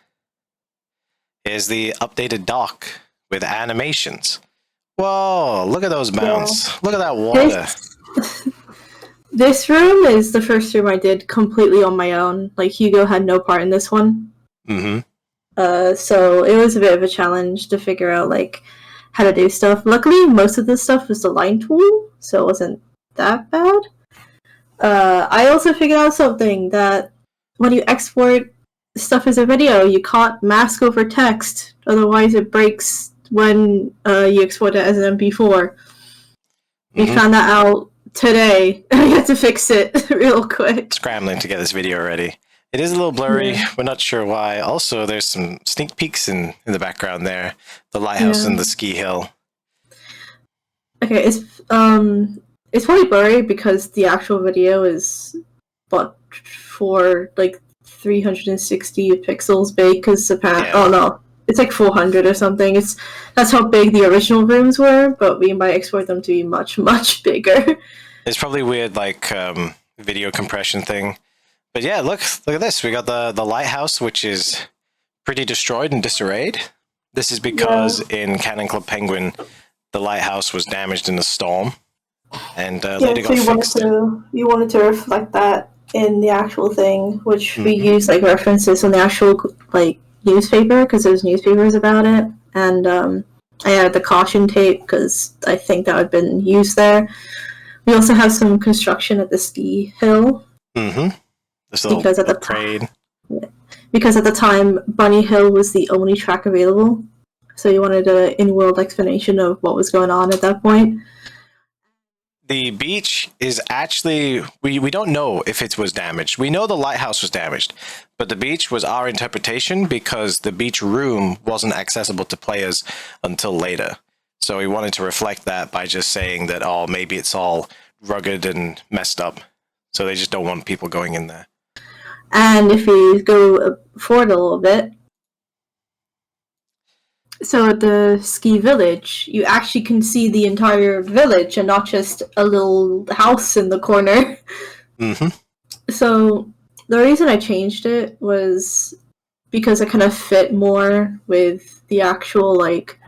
Here's the updated dock with animations. Whoa, look at those mounts. Yeah. Look at that water. This room is the first room I did completely on my own. Like, Hugo had no part in this one. Mm-hmm. So it was a bit of a challenge to figure out, like, how to do stuff. Luckily, most of this stuff was the line tool, so it wasn't that bad. I also figured out something, that when you export stuff as a video, you can't mask over text, otherwise it breaks when you export it as an MP4. We found that out today. I had to fix it real quick. Scrambling to get this video ready. It is a little blurry. Yeah. We're not sure why. Also, there's some sneak peeks in the background there. The lighthouse and the ski hill. Okay, it's probably blurry because the actual video is for like 360 pixels big, because oh no, it's like 400 or something. That's how big the original rooms were, but we might export them to be much, much bigger. It's probably weird, like video compression thing. But yeah, look at this. We got the lighthouse, which is pretty destroyed and disarrayed. This is because in Canon Club Penguin, the lighthouse was damaged in a storm, and later got fixed. You wanted to reflect that in the actual thing, which we use like references in the actual like newspaper, because there's newspapers about it, and I added the caution tape because I think that had been used there. We also have some construction at the ski hill. Mm-hmm. This Because at the crane. Because at the time, Bunny Hill was the only track available. So you wanted an in-world explanation of what was going on at that point. The beach is actually, we don't know if it was damaged. We know the lighthouse was damaged, but the beach was our interpretation because the beach room wasn't accessible to players until later. So we wanted to reflect that by just saying that, oh, maybe it's all rugged and messed up. So they just don't want people going in there. And if we go forward a little bit, so at the ski village, you actually can see the entire village and not just a little house in the corner. Mm-hmm. So the reason I changed it was because it kind of fit more with the actual, like,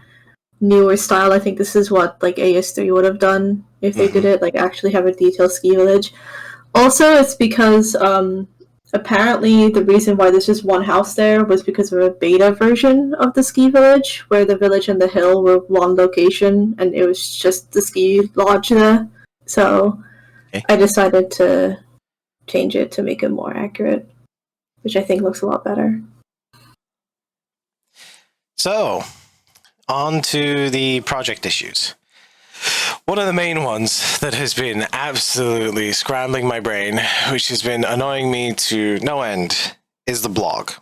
newer style. I think this is what, like, AS3 would have done if they did it, like, actually have a detailed ski village. Also, it's because, apparently the reason why there's just one house there was because of a beta version of the ski village, where the village and the hill were one location, and it was just the ski lodge there. So I decided to change it to make it more accurate, which I think looks a lot better. So, on to the project issues. One of the main ones that has been absolutely scrambling my brain, which has been annoying me to no end, is the blog.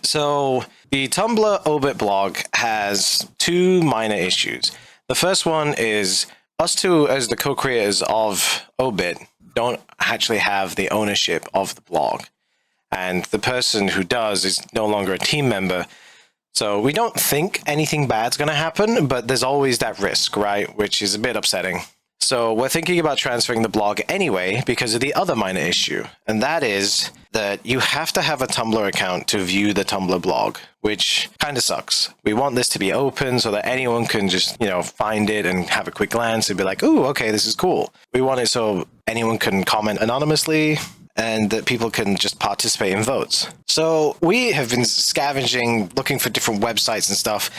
So, the Tumblr Obit blog has two minor issues. The first one is us two, as the co-creators of Obit, don't actually have the ownership of the blog. And the person who does is no longer a team member. So we don't think anything bad's going to happen, but there's always that risk, right? Which is a bit upsetting. So we're thinking about transferring the blog anyway because of the other minor issue. And that is that you have to have a Tumblr account to view the Tumblr blog, which kind of sucks. We want this to be open so that anyone can just, find it and have a quick glance and be like, oh, okay, this is cool. We want it so anyone can comment anonymously and that people can just participate in votes. So we have been scavenging, looking for different websites and stuff.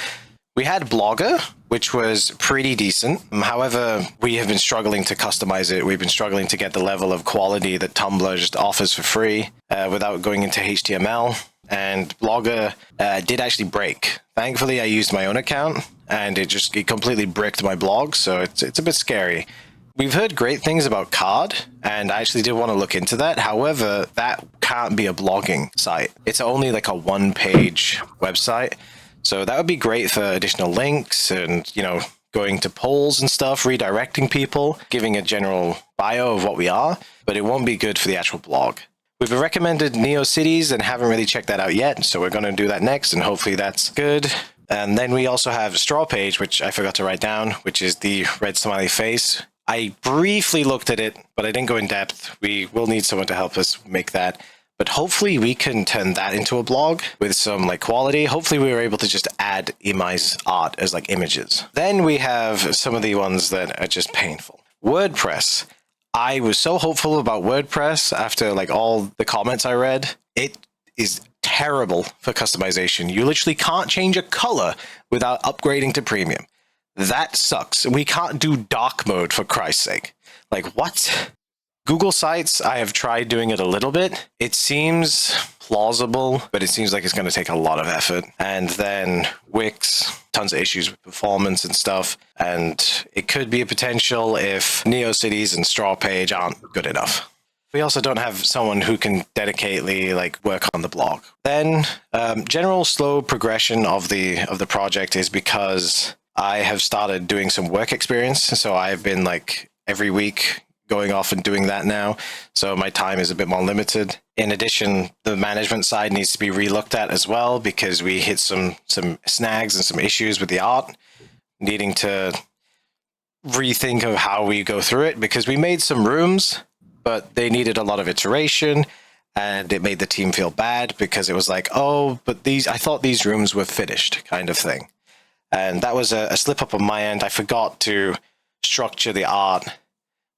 We had Blogger, which was pretty decent. However, we have been struggling to customize it. We've been struggling to get the level of quality that Tumblr just offers for free without going into HTML. And Blogger did actually break. Thankfully, I used my own account, and it completely bricked my blog, so it's a bit scary. We've heard great things about Card, and I actually did want to look into that. However, that can't be a blogging site. It's only like a one-page website. So that would be great for additional links and, going to polls and stuff, redirecting people, giving a general bio of what we are, but it won't be good for the actual blog. We've recommended NeoCities and haven't really checked that out yet, so we're going to do that next, and hopefully that's good. And then we also have Straw Page, which I forgot to write down, which is the red smiley face. I briefly looked at it, but I didn't go in depth. We will need someone to help us make that. But hopefully we can turn that into a blog with some quality. Hopefully we were able to just add Imai's art as images. Then we have some of the ones that are just painful. WordPress. I was so hopeful about WordPress after all the comments I read. It is terrible for customization. You literally can't change a color without upgrading to premium. That sucks. We can't do dark mode, for Christ's sake. What? Google Sites, I have tried doing it a little bit. It seems plausible, but it seems like it's going to take a lot of effort. And then Wix, tons of issues with performance and stuff. And it could be a potential if NeoCities and Straw Page aren't good enough. We also don't have someone who can dedicatedly work on the blog. Then general slow progression of the project is because I have started doing some work experience. So I've been every week going off and doing that now. So my time is a bit more limited. In addition, the management side needs to be relooked at as well because we hit some snags and some issues with the art, needing to rethink of how we go through it because we made some rooms, but they needed a lot of iteration and it made the team feel bad because it was oh, but I thought these rooms were finished kind of thing. And that was a slip up on my end. I forgot to structure the art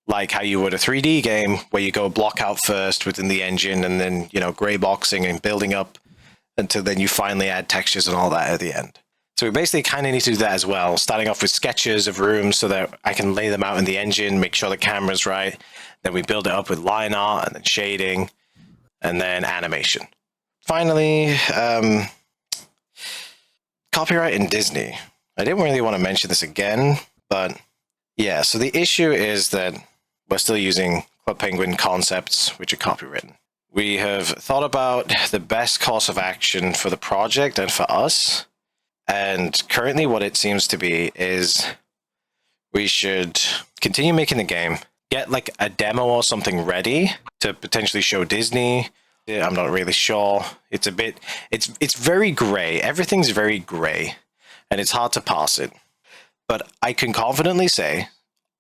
like how you would a 3D game where you go block out first within the engine and then, gray boxing and building up until then you finally add textures and all that at the end. So we basically kind of need to do that as well, starting off with sketches of rooms so that I can lay them out in the engine, make sure the camera's right. Then we build it up with line art and then shading and then animation. Finally, copyright in Disney. I didn't really want to mention this again, but yeah, so the issue is that we're still using Club Penguin concepts, which are copywritten. We have thought about the best course of action for the project and for us. And currently what it seems to be is we should continue making the game, get like a demo or something ready to potentially show Disney. I'm not really sure. It's very gray. Everything's very gray and it's hard to parse it. But I can confidently say,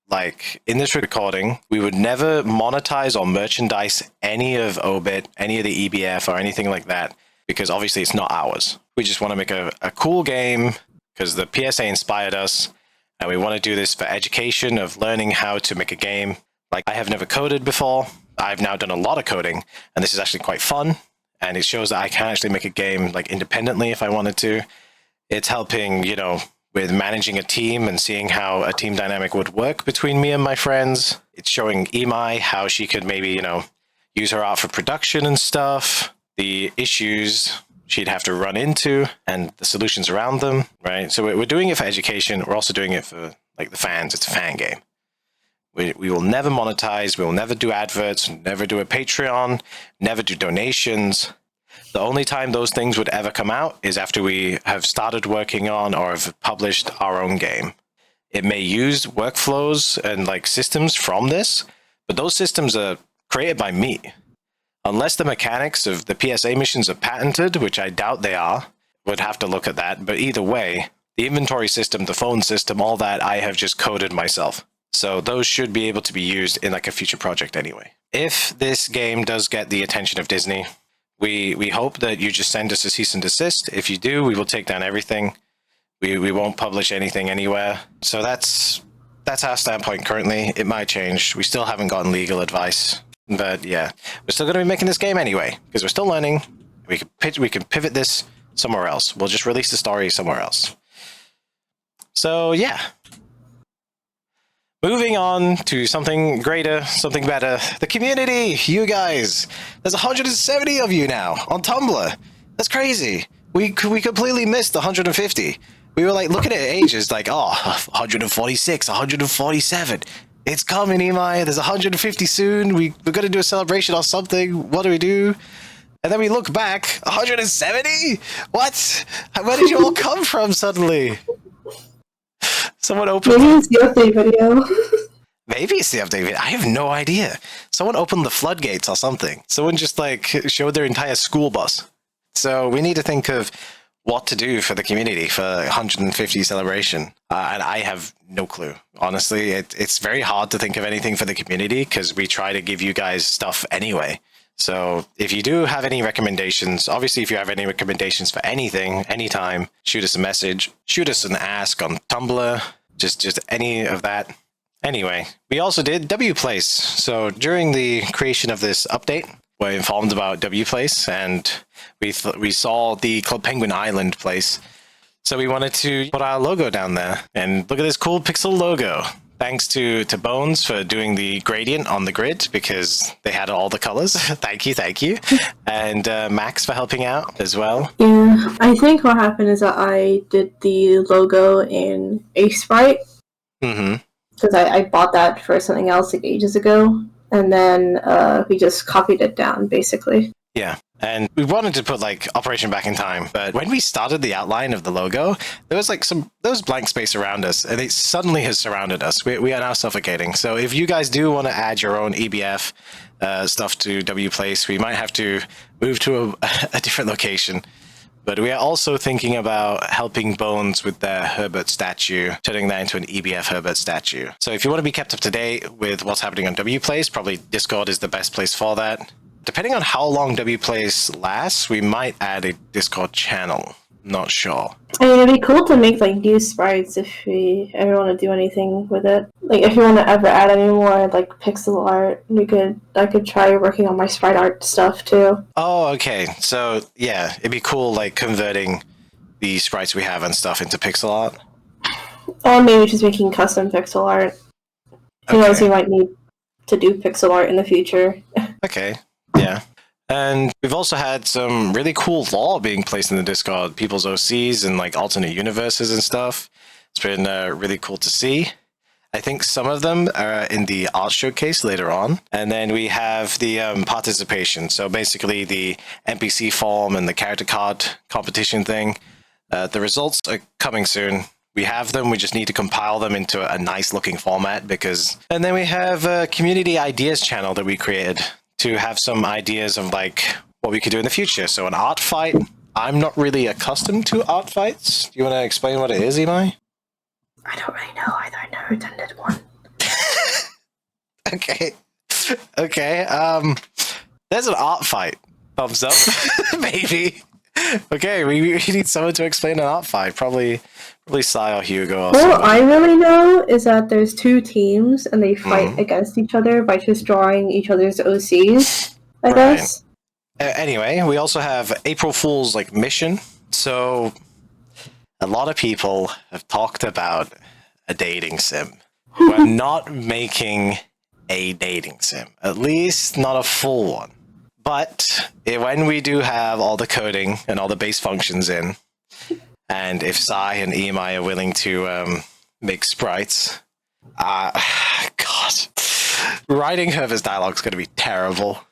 like in this recording, we would never monetize or merchandise any of Obit, any of the EBF or anything like that, because obviously it's not ours. We just want to make a cool game because the PSA inspired us, and we want to do this for education of learning how to make a game. Like, I have never coded before. I've now done a lot of coding, and this is actually quite fun, and it shows that I can actually make a game like independently if I wanted to. It's helping, you know, with managing a team and seeing how a team dynamic would work between me and my friends. It's showing Imai how she could maybe, you know, use her art for production and stuff, the issues she'd have to run into and the solutions around them, right? So we're doing it for education. We're also doing it for like the fans. It's a fan game. We will never monetize. We will never do adverts, never do a Patreon, never do donations. The only time those things would ever come out is after we have started working on or have published our own game. It may use workflows and like systems from this, but those systems are created by me. Unless the mechanics of the PSA missions are patented, which I doubt they are, would have to look at that. But either way, the inventory system, the phone system, all that I have just coded myself. So those should be able to be used in like a future project anyway. If this game does get the attention of Disney, we hope that you just send us a cease and desist. If you do, we will take down everything. We won't publish anything anywhere. So that's our standpoint currently. It might change. We still haven't gotten legal advice. But yeah, we're still going to be making this game anyway, because we're still learning. We can pivot this somewhere else. We'll just release the story somewhere else. So yeah. Moving on to something greater, something better. The community, you guys. There's 170 of you now on Tumblr. That's crazy. We completely missed the 150. We were like looking at ages like, oh, 146, 147. It's coming, Imai. There's 150 soon. We're going to do a celebration or something. What do we do? And then we look back. 170? What? Where did you all come from suddenly? Someone opened... Maybe it's the update video. Maybe it's the update video. I have no idea. Someone opened the floodgates or something. Someone just like showed their entire school bus. So we need to think of what to do for the community for 150 celebration. And I have no clue. Honestly, it's very hard to think of anything for the community because we try to give you guys stuff anyway. So if you do have any recommendations, obviously if you have any recommendations for anything, anytime, shoot us a message, shoot us an ask on Tumblr, just any of that. Anyway, we also did WPlace. So during the creation of this update, we're informed about WPlace and we saw the Club Penguin Island place. So we wanted to put our logo down there and look at this cool pixel logo. Thanks to Bones for doing the gradient on the grid because they had all the colors. Thank you. And Max for helping out as well. Yeah, I think what happened is that I did the logo in Sprite. Mm-hmm. Because I bought that for something else like ages ago. And then we just copied it down, basically. Yeah. And we wanted to put like Operation Back in Time, but when we started the outline of the logo, there was blank space around us, and it suddenly has surrounded us. We are now suffocating. So if you guys do want to add your own EBF stuff to WPlace, we might have to move to a different location. But we are also thinking about helping Bones with their Herbert statue, turning that into an EBF Herbert statue. So if you want to be kept up to date with what's happening on WPlace, probably Discord is the best place for that. Depending on how long WPlace lasts, we might add a Discord channel. Not sure. I mean, it'd be cool to make like new sprites if we ever want to do anything with it. Like if you want to ever add any more like pixel art, I could try working on my sprite art stuff too. Oh, okay. So yeah, it'd be cool like converting the sprites we have and stuff into pixel art. Or maybe just making custom pixel art. Who knows, we might need to do pixel art in the future. Okay, yeah. And we've also had some really cool lore being placed in the Discord, people's OCs and like alternate universes and stuff. It's been really cool to see. I think some of them are in the art showcase later on. And then we have the participation. So basically the NPC form and the character card competition thing. The results are coming soon. We have them, we just need to compile them into a nice looking format because... And then we have a community ideas channel that we created to have some ideas of like what we could do in the future. So an art fight. I'm not really accustomed to art fights. Do you want to explain what it is, Imai? I don't really know either. I never attended one. Okay. There's an art fight. Thumbs up. Maybe. Okay, we need someone to explain an art fight. Probably Sai or Hugo. Or All somebody. I really know is that there's two teams and they fight against each other by just drawing each other's OCs, I guess. Anyway, we also have April Fool's like mission. So a lot of people have talked about a dating sim. We're not making a dating sim, at least not a full one. But when we do have all the coding and all the base functions in, and if Sai and Imai are willing to make sprites, God, writing Herbert's dialogue is going to be terrible.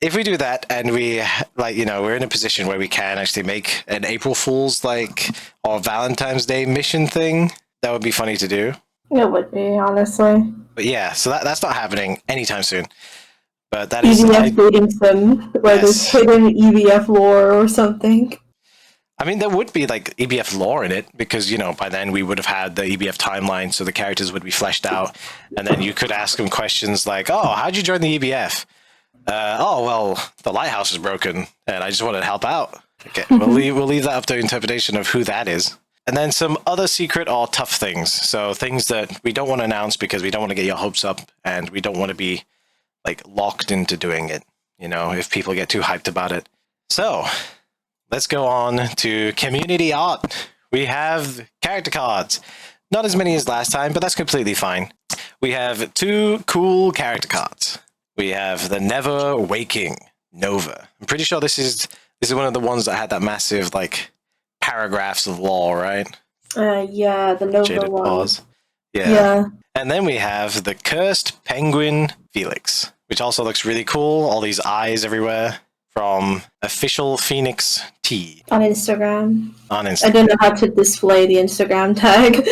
If we do that and we, like, you know, we're in a position where we can actually make an April Fool's, like, or Valentine's Day mission thing, that would be funny to do. It would be, honestly. But yeah, so that's not happening anytime soon. But that is... EVF dating sim, where there's hidden EVF lore or something. I mean, there would be, like, EBF lore in it, because, you know, by then we would have had the EBF timeline, so the characters would be fleshed out, and then you could ask them questions like, oh, how'd you join the EBF? Oh, well, the lighthouse is broken, and I just wanted to help out. Okay, we'll leave that up to interpretation of who that is. And then some other secret or tough things. So things that we don't want to announce because we don't want to get your hopes up, and we don't want to be, like, locked into doing it, you know, if people get too hyped about it. So, let's go on to community art. We have character cards. Not as many as last time, but that's completely fine. We have 2 cool character cards. We have the Never Waking Nova. I'm pretty sure this is one of the ones that had that massive, like, paragraphs of lore, right? Yeah, the Nova Jaded one. Paws. Yeah. And then we have the Cursed Penguin Felix, which also looks really cool. All these eyes everywhere from Official Phoenix T. On Instagram. I didn't know how to display the Instagram tag,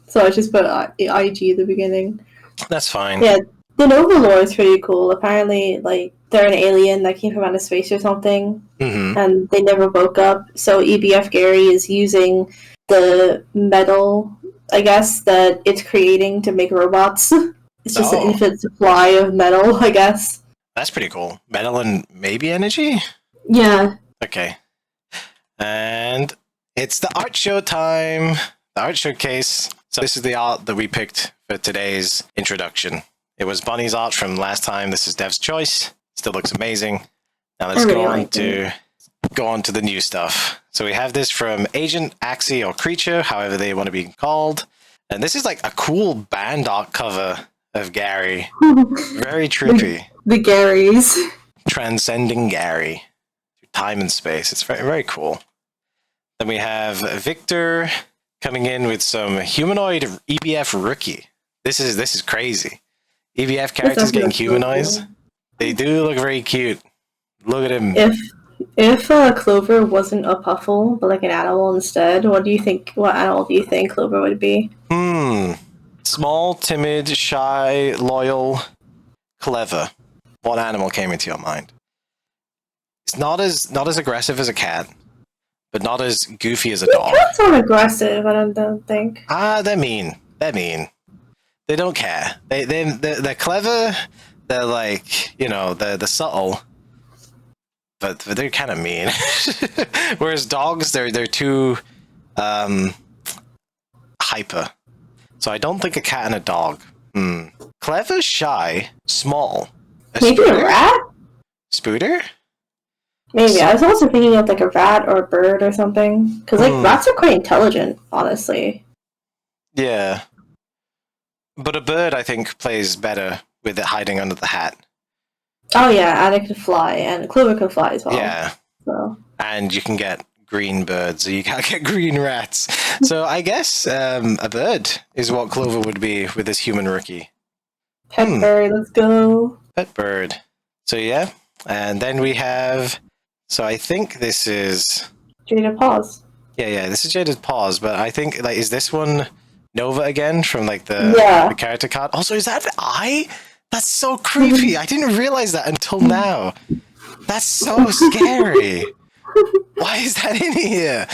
so I just put IG at the beginning. That's fine. Yeah, the Nova lore is pretty cool. Apparently, like, they're an alien that came from outer space or something, and they never woke up. So EBF Gary is using the metal, I guess, that it's creating to make robots. It's just an infinite supply of metal, I guess. That's pretty cool. Metal and maybe energy? Yeah. Okay. And it's the art show time. The art showcase. So this is the art that we picked for today's introduction. It was Bunny's art from last time. This is Dev's choice. Still looks amazing. Now let's go on to the new stuff. So we have this from Agent, Axie, or Creature, however they want to be called. And this is like a cool band art cover of Gary. Very trippy. The Garys. Transcending Gary. Time and space. It's very, very cool. Then we have Victor coming in with some humanoid EBF rookie. This is crazy. EBF characters getting humanized. Cool. They do look very cute. Look at him. If Clover wasn't a puffle, but like an animal instead, what animal do you think Clover would be? Small, timid, shy, loyal, clever. What animal came into your mind? It's not as aggressive as a cat, but not as goofy as a dog. Cats aren't aggressive, I don't think. They're mean. They don't care. They're clever. They're like, you know, they're subtle, but they're kind of mean. Whereas dogs, they're too hyper. So I don't think a cat and a dog. Clever, shy, small. Maybe a rat? Spooter? Maybe. I was also thinking of like a rat or a bird or something. Because like rats are quite intelligent, honestly. Yeah. But a bird, I think, plays better with it hiding under the hat. Oh yeah, and it can fly, and Clover can fly as well. Yeah. So. And you can get green birds, so you can't get green rats. So I guess a bird is what Clover would be with this human rookie. Pet bird, let's go. Pet bird. So yeah, and then we have. So I think this is. Jada Paws. Yeah, this is Jaded Paws, but I think like is this one Nova again from like the character card? Also, is that the eye? That's so creepy. I didn't realize that until now. That's so scary. Why is that in here?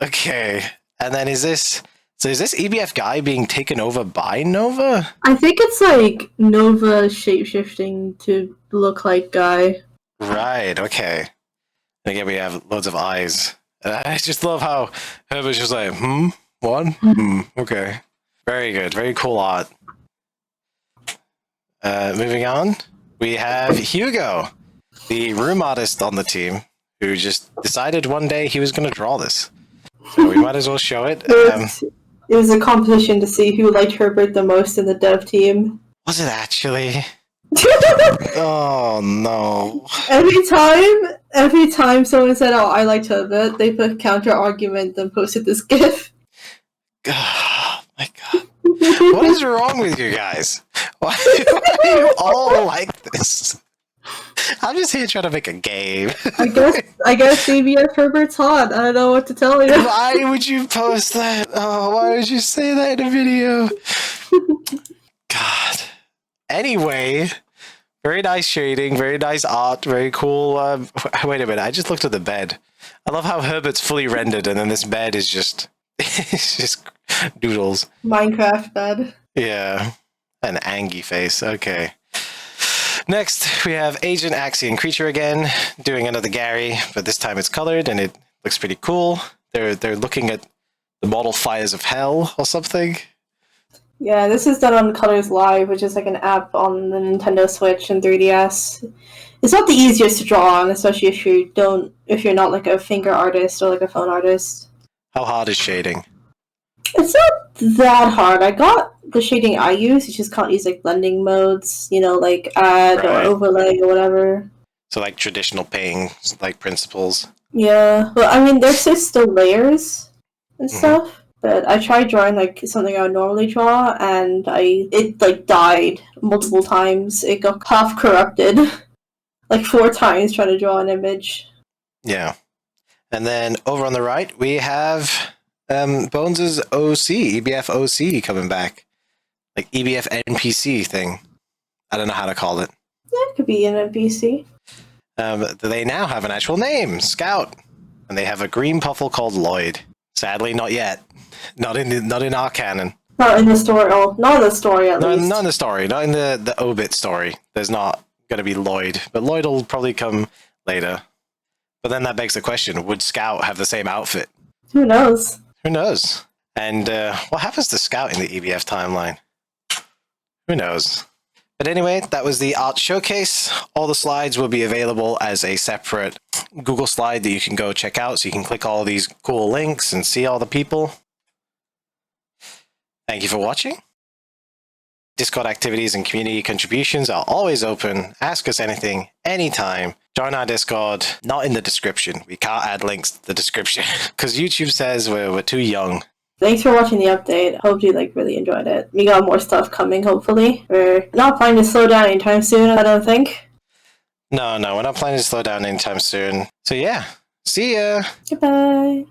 Okay, and then is this? So is this EBF guy being taken over by Nova? I think it's like Nova shapeshifting to look like Guy. Right. Okay. And again, we have loads of eyes. I just love how Herbert's just like, one? Okay. Very good. Very cool art. Moving on, we have Hugo, the room artist on the team, who just decided one day he was going to draw this. So we might as well show it. It was a competition to see who liked Herbert the most in the dev team. Was it actually? Oh, no. Every time someone said, "Oh, I liked Herbert," they put counter argument and posted this GIF. Oh my god. What is wrong with you guys? Why do you all like this? I'm just here trying to make a game. I guess CBS Herbert's hot. I don't know what to tell you. Why would you post that? Oh, why would you say that in a video? God. Anyway, very nice shading, very nice art, very cool. Wait a minute, I just looked at the bed. I love how Herbert's fully rendered, and then this bed is just, it's just doodles. Minecraft bed. Yeah, an Angie face. Okay. Next, we have Agent Axion Creature again, doing another Gary, but this time it's colored, and it looks pretty cool. They're looking at the model Fires of Hell or something. Yeah, this is done on Colors Live, which is like an app on the Nintendo Switch and 3DS. It's not the easiest to draw on, especially if you're not like a finger artist or like a phone artist. How hard is shading? It's not that hard. I got the shading I use. You just can't use like blending modes, like add or overlay or whatever. So like traditional painting like principles. Yeah, well, I mean, there's still layers and stuff. But I tried drawing like something I would normally draw, and it like died multiple times. It got half corrupted, like 4 times trying to draw an image. Yeah, and then over on the right we have Bones' OC, EBF OC coming back, like EBF NPC thing. I don't know how to call it. Yeah, it could be an NPC. They now have an actual name, Scout, and they have a green puffle called Lloyd. Sadly, not yet. Not in our canon. Not in the story. Oh, not in the story at least. Not in the story. Not in the Obit story. There's not going to be Lloyd, but Lloyd will probably come later. But then that begs the question: would Scout have the same outfit? Who knows? Who knows? And what happens to Scout in the EBF timeline? Who knows? But anyway, that was the art showcase. All the slides will be available as a separate Google slide that you can go check out, so you can click all of these cool links and see all the people. Thank you for watching. Discord activities and community contributions are always open. Ask us anything, anytime. Join our Discord, not in the description. We can't add links to the description because YouTube says we're too young. Thanks for watching the update. Hope you really enjoyed it. We got more stuff coming, hopefully. We're not planning to slow down anytime soon, I don't think. No, we're not planning to slow down anytime soon. So yeah, see ya. Goodbye.